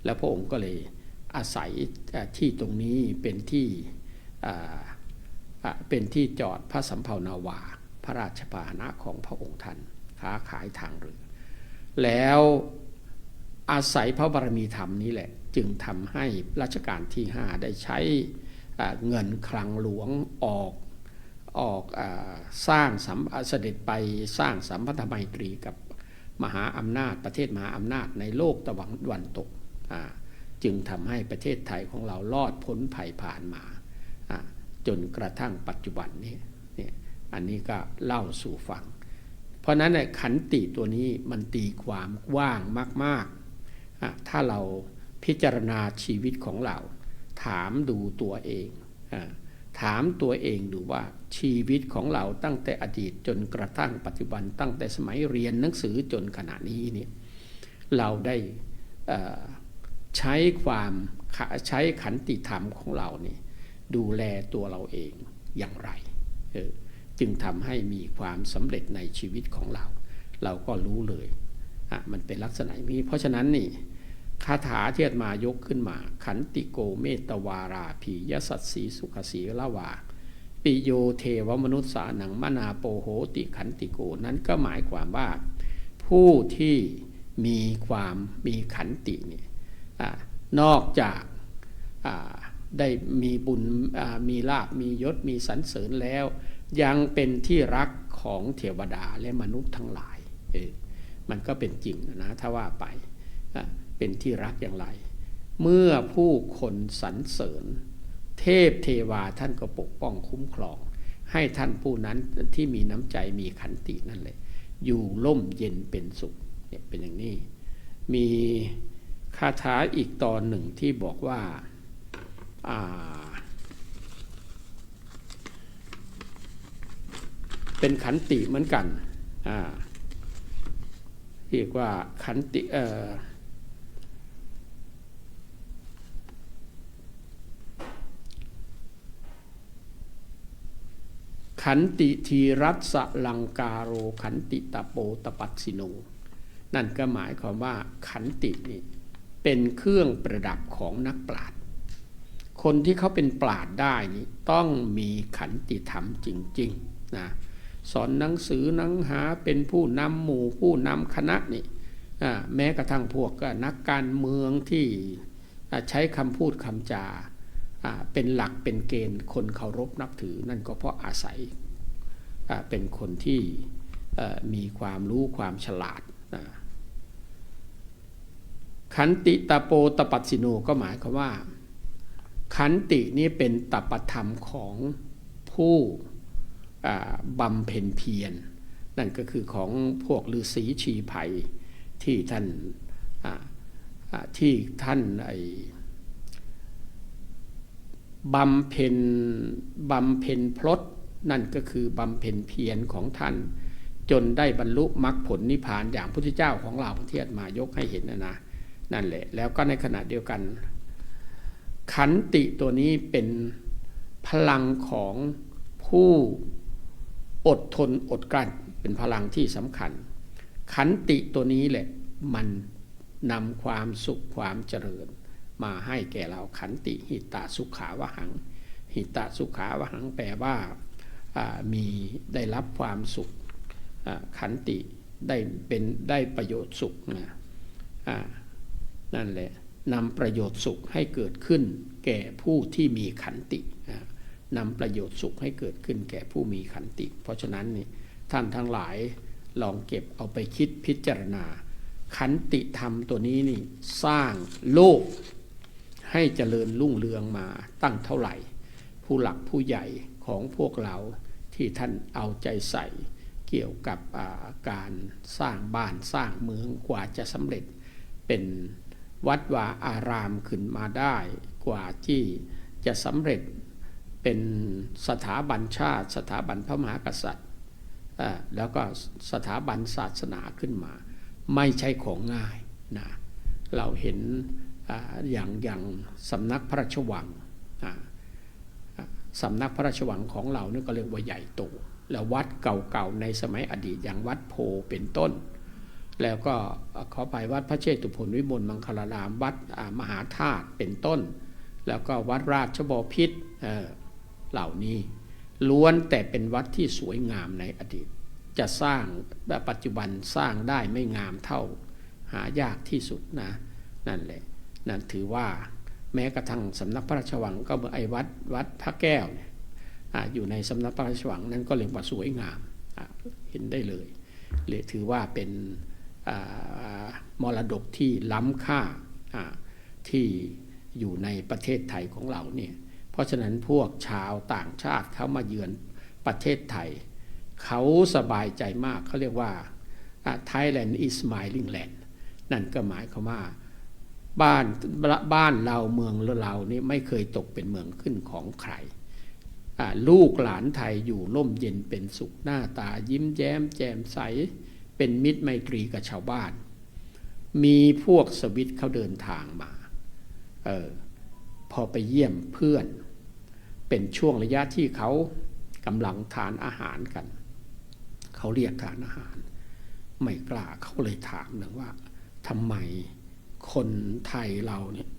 แล้วพระองค์ก็เลยอาศัยที่ตรงนี้เป็นที่จอดพระสำเภานาวาพระราชพาหนะของพระองค์ท่านค้าขายทางเรือแล้วอาศัยพระบารมีธรรมนี้แหละจึงทำให้รัชกาลที่5ได้ใช้เงินคลังหลวงออกสร้างเสด็จไปสร้างสัมพันธไมตรีกับมหาอำนาจประเทศมหาอำนาจในโลกตะวันตกจึงทำให้ประเทศไทยของเรารอดพ้นภัยผ่านมาจนกระทั่งปัจจุบันนี้อันนี้ก็เล่าสู่ฟังเพราะนั้นขันติตัวนี้มันตีความกว้างมากๆถ้าเราพิจารณาชีวิตของเราถามดูตัวเองถามตัวเองดูว่าชีวิตของเราตั้งแต่อดีตจนกระทั่งปัจจุบันตั้งแต่สมัยเรียนหนังสือจนขณะนี้เนี่ยเราได้ใช้ขันติธรรมของเรานี่ดูแลตัวเราเองอย่างไรจึงทำให้มีความสำเร็จในชีวิตของเราก็รู้เลยมันเป็นลักษณะนี้เพราะฉะนั้นนี่คาถาที่อาตมายกขึ้นมาขันติโกเมตวาราภียสัตสีสุขสีละวาปิโยเทวมนุษสานังมนาโปโหติขันติโกนั้นก็หมายความว่าผู้ที่มีขันติเนี่ยนอกจากได้มีบุญมีลาภมียศมีสรรเสริญแล้วยังเป็นที่รักของเทวดาและมนุษย์ทั้งหลายมันก็เป็นจริงนะถ้าว่าไปเป็นที่รักอย่างไรเมื่อผู้คนสรรเสริญเทพเทวาท่านก็ปกป้องคุ้มครองให้ท่านผู้นั้นที่มีน้ำใจมีขันตินั่นเลยอยู่ร่มเย็นเป็นสุขเนี่ยเป็นอย่างนี้มีคาถาอีกตอนหนึ่งที่บอกว่าเป็นขันติเหมือนกันเรียกว่าขันติขันติทีรัสลังกาโรขันติตะโปตปัสสิโนนั่นก็หมายความว่าขันตินี่เป็นเครื่องประดับของนักปราชญ์คนที่เขาเป็นปราชญ์ได้นี่ต้องมีขันติธรรมจริงๆนะสอนหนังสือหนังหาเป็นผู้นำหมู่ผู้นำคณะนี่แม้กระทั่งพวกนักการเมืองที่ ใช้คำพูดคำจาเป็นหลักเป็นเกณฑ์คนเคารพนับถือนั่นก็เพราะอาศัยเป็นคนที่มีความรู้ความฉลาดขันติตโปตปัสสิโนก็หมายความว่าขันตินี้เป็นตปธรรมของผู้บำเพ็ญเพียรนั่นก็คือของพวกฤาษีชีไพรที่ท่านบำเพ็ญพลดนั่นก็คือบำเพ็ญเพียรของท่านจนได้บรรลุมรรคผลนิพพานอย่างพระพุทธเจ้าของเราที่อาตมายกให้เห็นนะนั่นแหละแล้วก็ในขณะเดียวกันขันติตัวนี้เป็นพลังของผู้อดทนอดกลั้นเป็นพลังที่สำคัญขันติตัวนี้แหละมันนำความสุขความเจริญมาให้แก่เราขันติหิตะสุขาวหังหิตะสุขาวหังแปลว่ามีได้รับความสุขขันติได้ประโยชน์สุขนั่นแหละนำประโยชน์สุขให้เกิดขึ้นแก่ผู้ที่มีขันตินำประโยชน์สุขให้เกิดขึ้นแก่ผู้มีขันติเพราะฉะนั้นนี่ท่านทั้งหลายลองเก็บเอาไปคิดพิจารณาขันติธรรมตัวนี้นี่สร้างโลกให้เจริญรุ่งเรืองมาตั้งเท่าไหร่ผู้หลักผู้ใหญ่ของพวกเราที่ท่านเอาใจใส่เกี่ยวกับการสร้างบ้านสร้างเมืองกว่าจะสำเร็จเป็นวัดวาอารามขึ้นมาได้กว่าที่จะสำเร็จเป็นสถาบันชาติสถาบันพระมหากษัตริย์แล้วก็สถาบันศาสนาขึ้นมาไม่ใช่ของง่ายนะเราเห็นอย่างสำนักพระราชวังสำนักพระราชวังของเรานี่ก็เรียกว่าใหญ่โตแล้ววัดเก่าๆในสมัยอดีตอย่างวัดโพเป็นต้นแล้วก็ขอไปวัดพระเชตุพนวิมลมังคลารามวัดมหาธาตุเป็นต้นแล้วก็วัดราชบพิตรเหล่านี้ล้วนแต่เป็นวัดที่สวยงามในอดีตจะสร้างแบบปัจจุบันสร้างได้ไม่งามเท่าหายากที่สุดนะนั่นแหละนั่นถือว่าแม้กระทั่งสำนักพระราชวังก็ไอ้วัดพระแก้วเนี่ยอยู่ในสำนักพระราชวังนั้นก็เรียกว่าสวยงามเห็นได้เลยเลยถือว่าเป็นมรดกที่ล้ำค่าที่อยู่ในประเทศไทยของเราเนี่ยเพราะฉะนั้นพวกชาวต่างชาติเขามาเยือนประเทศไทยเขาสบายใจมากเขาเรียกว่า Thailand is smiling land นั่นก็หมายความว่าบ้านเราเมืองเรานี่ไม่เคยตกเป็นเมืองขึ้นของใครลูกหลานไทยอยู่ร่มเย็นเป็นสุขหน้าตายิ้มแย้มแจ่มใสเป็นมิตรไมตรีกับชาวบ้านมีพวกสวิตเขาเดินทางมาพอไปเยี่ยมเพื่อนเป็นช่วงระยะที่เขากำลังทานอาหารกันเขาเรียกทานอาหารไม่กล้าเขาเลยถามหนึ่งว่าทำไมคนไทยเราเนี่ย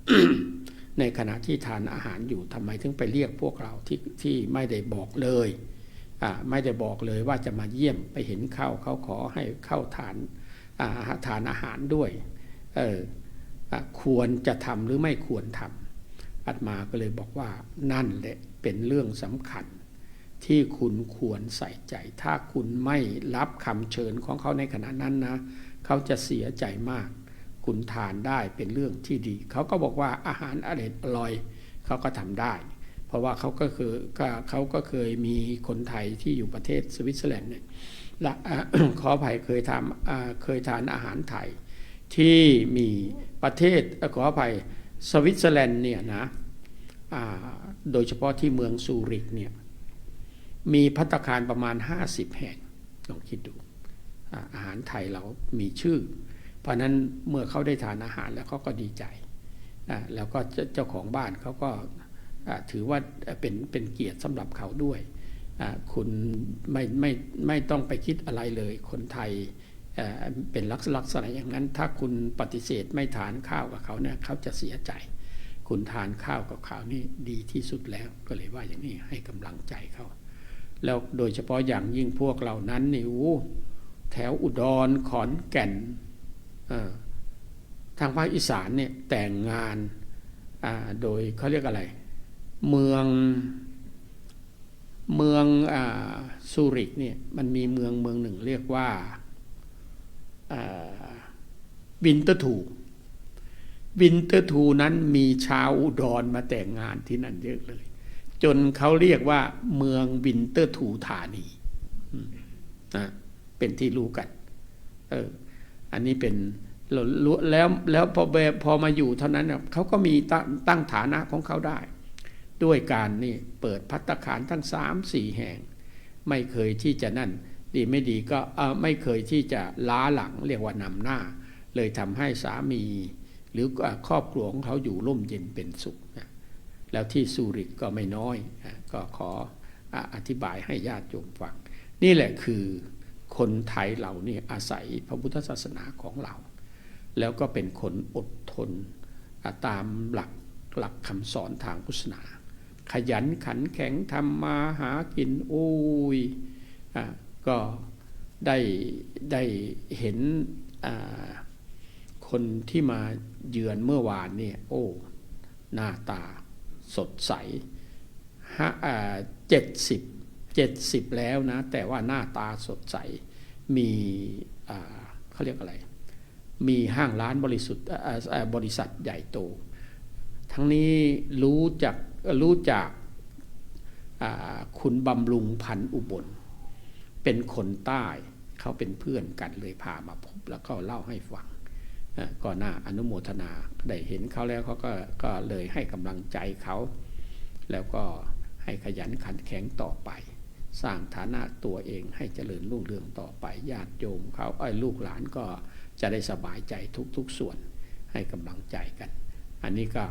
ในขณะที่ทานอาหารอยู่ทำไมถึงไปเรียกพวกเราที่ไม่ได้บอกเลยไม่ได้บอกเลยว่าจะมาเยี่ยมไปเห็นเข้าเขาขอให้เข้าทานอาหารด้วยควรจะทำหรือไม่ควรทำอาตมาก็เลยบอกว่านั่นแหละเป็นเรื่องสำคัญที่คุณควรใส่ใจถ้าคุณไม่รับคำเชิญของเขาในขณะนั้นนะเขาจะเสียใจมากคุณทานได้เป็นเรื่องที่ดีเขาก็บอกว่าอาหารอร่อยเขาก็ทำได้เพราะว่าเขาก็เคยมีคนไทยที่อยู่ประเทศสวิตเซอร์แลนด์เนี่ยขออภัยเคยทานอาหารไทยที่มีประเทศขออภัยสวิตเซอร์แลนด์เนี่ยนะโดยเฉพาะที่เมืองซูริกเนี่ยมีภัตตาคารประมาณ50แห่งลองคิดดูอาหารไทยเรามีชื่อเพราะนั้นเมื่อเขาได้ทานอาหารแล้วเขาก็ดีใจแล้วก็เจ้าของบ้านเขาก็ถือว่าเป็นเกียรติสำหรับเขาด้วยคุณไม่ต้องไปคิดอะไรเลยคนไทยเป็นลักษณะอย่างนั้นถ้าคุณปฏิเสธไม่ทานข้าวกับเขาเนี่ยเขาจะเสียใจคุณทานข้าวกับเขานี่ดีที่สุดแล้วก็เลยว่าอย่างนี้ให้กำลังใจเขาแล้วโดยเฉพาะอย่างยิ่งพวกเรานั้นนี่แถวอุดรขอนแก่นทางภาคอีสานเนี่ยแต่งงาน โดยเขาเรียกอะไรเมืองซูริกเนี่ยมันมีเมืองหนึ่งเรียกว่าวินเตอร์ทูนั้นมีชาวอุดรมาแต่งงานที่นั่นเยอะเลยจนเขาเรียกว่าเมืองวินเตอร์ทูธานีนะเป็นที่รู้กันอันนี้เป็นแล้วพอมาอยู่เท่านั้นเขาก็มีตั้งฐานะของเขาได้ด้วยการนี่เปิดภัตตาคารทั้ง3-4 แห่งไม่เคยที่จะนั่นดีไม่ดีก็ไม่เคยที่จะล้าหลังเรียกว่านำหน้าเลยทำให้สามีหรือครอบครัวของเขาอยู่ร่มเย็นเป็นสุขนะแล้วที่ซูริกก็ไม่น้อยก็ขออธิบายให้ญาติโยมฟังนี่แหละคือคนไทยเรานี่อาศัยพระพุทธศาสนาของเราแล้วก็เป็นคนอดทนตามหลักคำสอนทางพุทธศาสนาขยันขันแข็งทำมาหากินก็ได้เห็นคนที่มาเยือนเมื่อวานเนี่ยหน้าตาสดใส70แล้วนะแต่ว่าหน้าตาสดใสมีเขาเรียกอะไรมีห้างร้านบริษัทใหญ่โตทั้งนี้รู้จักคุณบำรุงพันธุ์อุบลเป็นคนใต้เขาเป็นเพื่อนกันเลยพามาพบแล้วก็เล่าให้ฟังก็น่าอนุโมทนาได้เห็นเขาแล้วเขาก็เลยให้กำลังใจเขาแล้วก็ให้ขยันขันแข็งต่อไปสร้างฐานะตัวเองให้เจริญรุ่งเรืองต่อไปญาติโยมเขาลูกหลานก็จะได้สบายใจทุกส่วนให้กำลังใจกันอันนี้ก็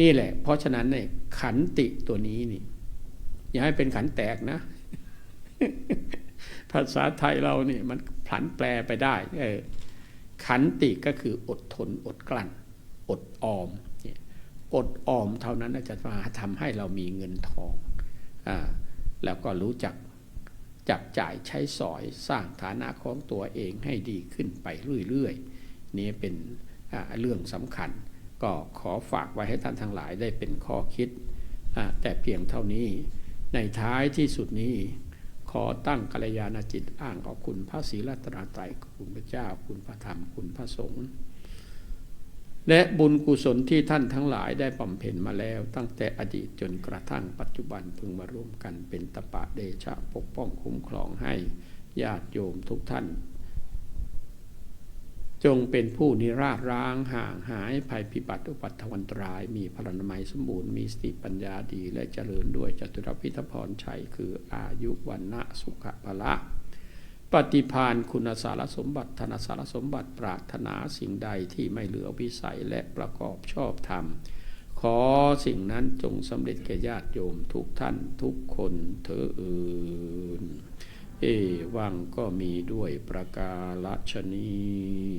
นี่แหละเพราะฉะนั้นเนี่ยขันติตัวนี้นี่อย่าให้เป็นขันแตกนะ ภาษาไทยเราเนี่ยมันผันแปลไปได้ขันติก็คืออดทนอดกลั้นอดออมอดออมเท่านั้นจะมาทำให้เรามีเงินทองแล้วก็รู้จักจับจ่ายใช้สอยสร้างฐานะของตัวเองให้ดีขึ้นไปเรื่อยๆนี่เป็นเรื่องสำคัญก็ขอฝากไว้ให้ท่านทั้งหลายได้เป็นข้อคิดแต่เพียงเท่านี้ในท้ายที่สุดนี้ขอตั้งกัลยาณจิตอ้างขอบคุณพระศรีรัตนตรัยคุณพระเจ้าคุณพระธรรมคุณพระสงฆ์และบุญกุศลที่ท่านทั้งหลายได้บำเพ็ญมาแล้วตั้งแต่อดีตจนกระทั่งปัจจุบันพึงมารวมกันเป็นตปะเดชะปกป้องคุ้มครองให้ญาติโยมทุกท่านจงเป็นผู้นิราชร้างห่างหายภัยพิบัติอุปัตถวันตรายมีพลานามัยสมบูรณ์มีสติปัญญาดีและเจริญด้วยจตุรพิธพรชัยคืออายุวันนะสุขภละปฏิภาณคุณสารสมบัติธนสารสมบัติปรารถนาสิ่งใดที่ไม่เหลือวิสัยและประกอบชอบธรรมขอสิ่งนั้นจงสำเร็จแก่ญาติโยมทุกท่านทุกคนเถิดวังก็มีด้วยประกาศนี้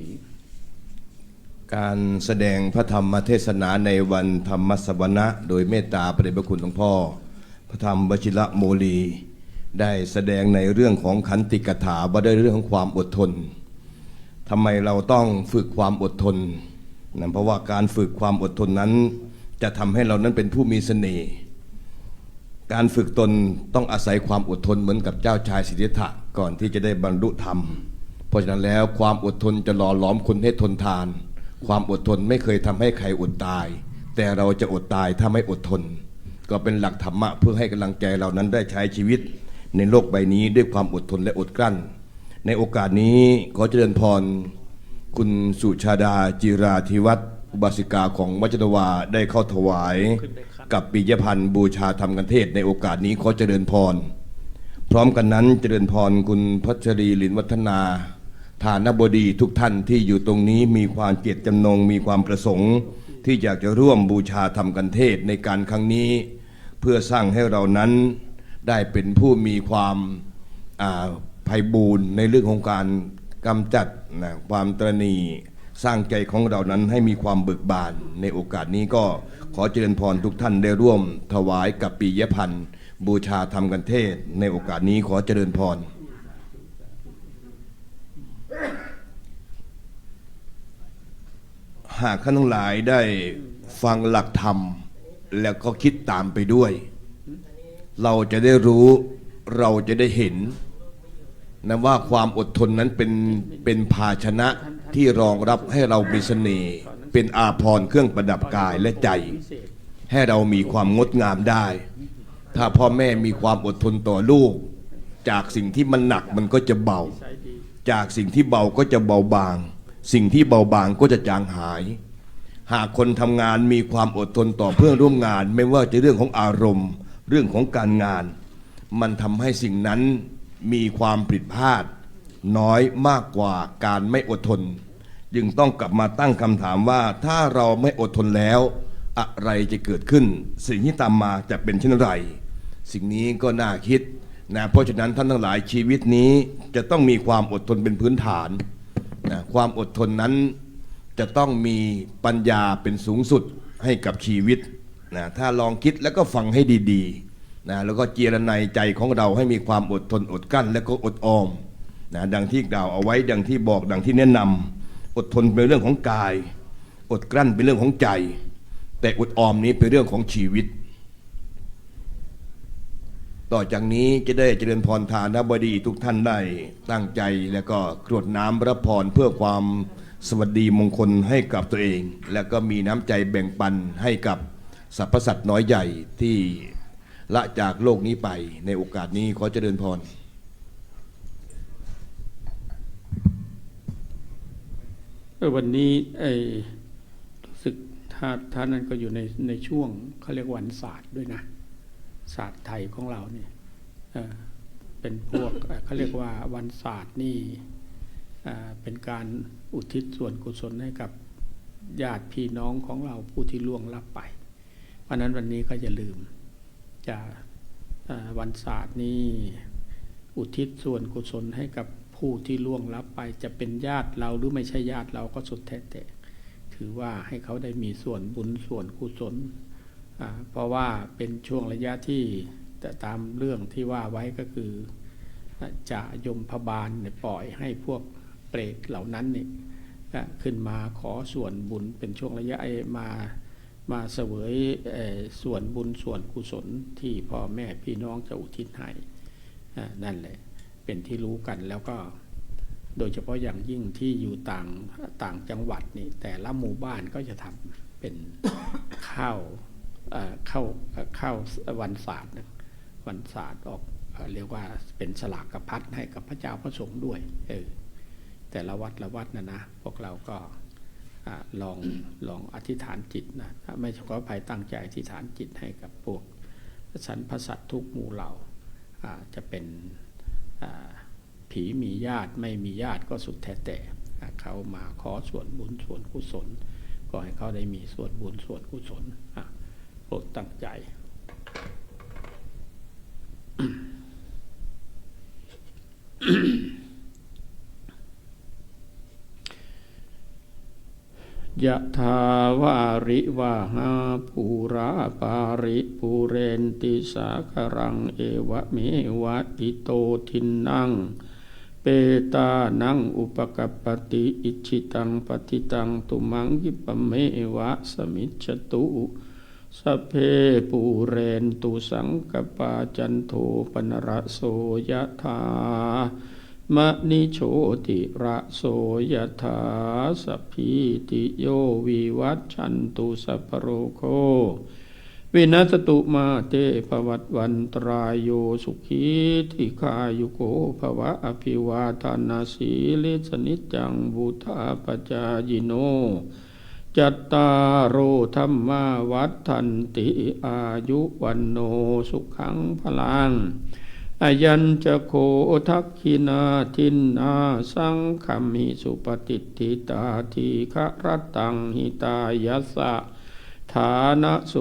การแสดงพระธรรมเทศนาในวันธรรมสวนะโดยเมตตาพระเดชพระคุณหลวงพ่อพระธรรมวชิระโมลีได้แสดงในเรื่องของขันติกถาว่าด้วยเรื่องของความอดทนทำไมเราต้องฝึกความอดทนนั่นเพราะว่าการฝึกความอดทนนั้นจะทำให้เรานั้นเป็นผู้มีเสน่ห์การฝึกตนต้องอาศัยความอดทนเหมือนกับเจ้าชายสิทธัตถะก่อนที่จะได้บรรลุธรรมเพราะฉะนั้นแล้วความอดทนจะหล่อหลอมคนให้ทนทานความอดทนไม่เคยทำให้ใครอดตายแต่เราจะอดตายถ้าไม่อดทนก็เป็นหลักธรรมะเพื่อให้กำลังใจเรานั้นได้ใช้ชีวิตในโลกใบนี้ด้วยความอดทนและอดกลั้นในโอกาสนี้ขอเจริญพรคุณสุชาดาจิราธิวัฒน์อุบาสิกาของวัดจันทวาได้เข้าถวายกับปิยพันธ์บูชาธรรมกันเทศในโอกาสนี้ขอเจริญพรพร้อมกันนั้นเจริญพรคุณพัชรีลินวัฒนาฐานบดีทุกท่านที่อยู่ตรงนี้มีความเจตจำนงมีความประสงค์ที่อยากจะร่วมบูชาธรรมกันเทศในการครั้งนี้เพื่อสร้างให้เรานั้นได้เป็นผู้มีความไพบูลย์ในเรื่องของการกำจัดความตระหนี่สร้างใจของเรานั้นให้มีความเบิกบานในโอกาสนี้ก็ขอเจริญพรทุกท่านได้ร่วมถวายกับปิยพันธ์บูชาธรรมกันเทศในโอกาสนี้ขอเจริญพรห หากท่านทั้งหลายได้ฟังหลักธรรมแล้วก็คิดตามไปด้วย เราจะได้รู้เราจะได้เห็นนะว่าความอดทนนั้นเป็นภาชนะที่รองรับให้เรามีเสน่ห์เป็นอาภรณ์เครื่องประดับกายและใจ ให้เรามีความงดงามได้ ถ้าพ่อแม่มีความอดทนต่อลูก จากสิ่งที่มันหนักมันก็จะเบา จากสิ่งที่เบาก็จะเบาบาง สิ่งที่เบาบางก็จะจางหาย หากคนทำงานมีความอดทนต่อเพื่อนร่วมงาน ไม่ว่าจะเรื่องของอารมณ์ เรื่องของการงาน มันทำให้สิ่งนั้นมีความผิดพลาดน้อยมากกว่าการไม่อดทน จึงต้องกลับมาตั้งคำถามว่าถ้าเราไม่อดทนแล้วอะไรจะเกิดขึ้น สิ่งที่ตามมาจะเป็นเช่นไร สิ่งนี้ก็น่าคิดนะเพราะฉะนั้นท่านทั้งหลายชีวิตนี้จะต้องมีความอดทนเป็นพื้นฐานนะความอดทนนั้นจะต้องมีปัญญาเป็นสูงสุดให้กับชีวิตนะถ้าลองคิดแล้วก็ฟังให้ดีๆนะแล้วก็เจรไนใจของเราให้มีความอดทนอดกลั้นและก็อดออมนะดังที่กล่าวเอาไว้ดังที่บอกดังที่แนะนำอดทนเป็นเรื่องของกายอดกลั้นเป็นเรื่องของใจแต่อดออมนี้เป็นเรื่องของชีวิตต่อจากนี้จะได้เจริญพรทานบดีทุกท่านได้ตั้งใจแล้วก็กรวดน้ำรับพรเพื่อความสวัสดีมงคลให้กับตัวเอง แล้วก็มีน้ำใจแบ่งปันให้กับสรรพสัตว์น้อยใหญ่ที่ละจากโลกนี้ไปในโอกาสนี้ขอเจริญพร วันนี้รู้สึกท่านนั้นก็อยู่ในช่วงเขาเรียกวันศาสตร์ด้วยนะศาสตร์ไทยของเราเนี่ยเป็นพวกเขาเรียกว่าวันศาสตร์นี่เป็นการอุทิศส่วนกุศลให้กับญาติพี่น้องของเราผู้ที่ล่วงลับไปเพราะนั้นวันนี้ก็อย่าลืมจะวันศาสตร์นี้อุทิศส่วนกุศลให้กับผู้ที่ล่วงลับไปจะเป็นญาติเราหรือไม่ใช่ญาติเราก็สุดแท้แต่ถือว่าให้เขาได้มีส่วนบุญส่วนกุศลเพราะว่าเป็นช่วงระยะที่แต่ตามเรื่องที่ว่าไว้ก็คือจะยมพบาลปล่อยให้พวกเปรตเหล่านั้นนี่ขึ้นมาขอส่วนบุญเป็นช่วงระยะมาเสวยส่วนบุญส่วนกุศลที่พ่อแม่พี่น้องจะอุทิศให้นั่นแหละเป็นที่รู้กันแล้วก็โดยเฉพาะอย่างยิ่งที่อยู่ต่างจังหวัดนี่แต่ละหมู่บ้านก็จะทำเป็นข้าววันศาสตร์วันศาสตร์ออกเรียกว่าเป็นสลากกพัดให้กับพระเจ้าพระสงฆ์ด้วยแต่ละวัดละวัดนะพวกเราก็ลองอธิษฐานจิตนะไม่เฉพาะภัยตั้งใจอธิษฐานจิตให้กับพวกสรรพสัตว์ทุกหมู่เหล่าจะเป็นผีมีญาติไม่มีญาติก็สุดแท้แต่เขามาขอส่วนบุญส่วนกุศลก็ให้เขาได้มีส่วนบุญส่วนกุศลโปรดตั้งใจ ยะถาวาริวาหาภูราปาริภูเรนติสาครังเอวะเมวะอิโตทินังเปตานังอุปกัปปติอิชิตังปฏิตังตุมังคิปะเมวะสมิจฉตุสัพเพปูเรนตุสังกปาจันโทปนรโสยะถามะนิโชติระโสยถาสัพพิติโยวิวัชชันตุสัพพโรโควินัสตุมาเตภวัตวันตรายโยสุขีธิคายุโกภวะอภิวาทานาสีลิสนิจจังบุธาปจายิโนจัตตารโอธัมมาวัฏันติอายุวันโนสุขังพลังอายัญจะโคทักขินาทินนาสังขมิสุปฏิทิตาทีฆรัตตังหิตายัสสะฐานะโส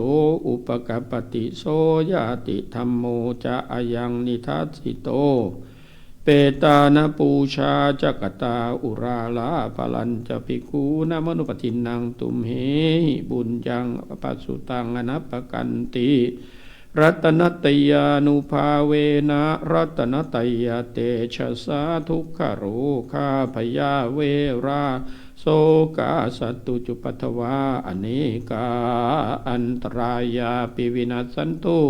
อุปกัปปติโสยติธัมโมจะอายังนิทัสสิโตเปตานะปูชาจักตาอุราลาภลัญจะภิกขุนมนุปทินังตุมเหบุญยังปัสสุตังอนัปปกันติรัตนตยานุภาเวนะรัตนตยเตชะสาทุกขโรคาพยาเวรา โสกาสัตตุจุปัฏฐวาอเนกาอันตรายาปิวินัสสันตุ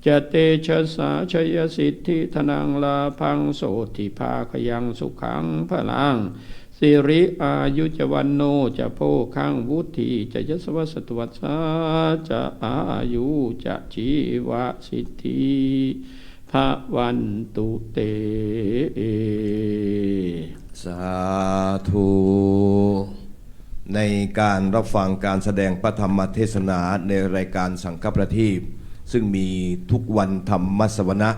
จเตชะสาชยสิทธิธนังลาพังโสติภาคยังสุขังพลังสิริอายุจวันโนจะโพคังวุฒิจะยศวสตุวัสสาจะอายุจะชีวสิทธิภะวันตุเต สาธุในการรับฟังการแสดงพระธรรมเทศนาในรายการสังฆประทีปซึ่งมีทุกวันธรรมสวนะ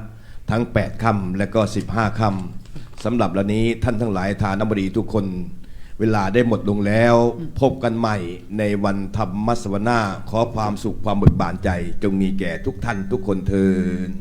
ทั้ง8ค่ำและก็15ค่ำสำหรับวันนี้ท่านทั้งหลายทานบดีทุกคนเวลาได้หมดลงแล้วพบกันใหม่ในวันธรรมสวนะขอความสุขความเบิกบานใจจงมีแก่ทุกท่านทุกคนเทอญ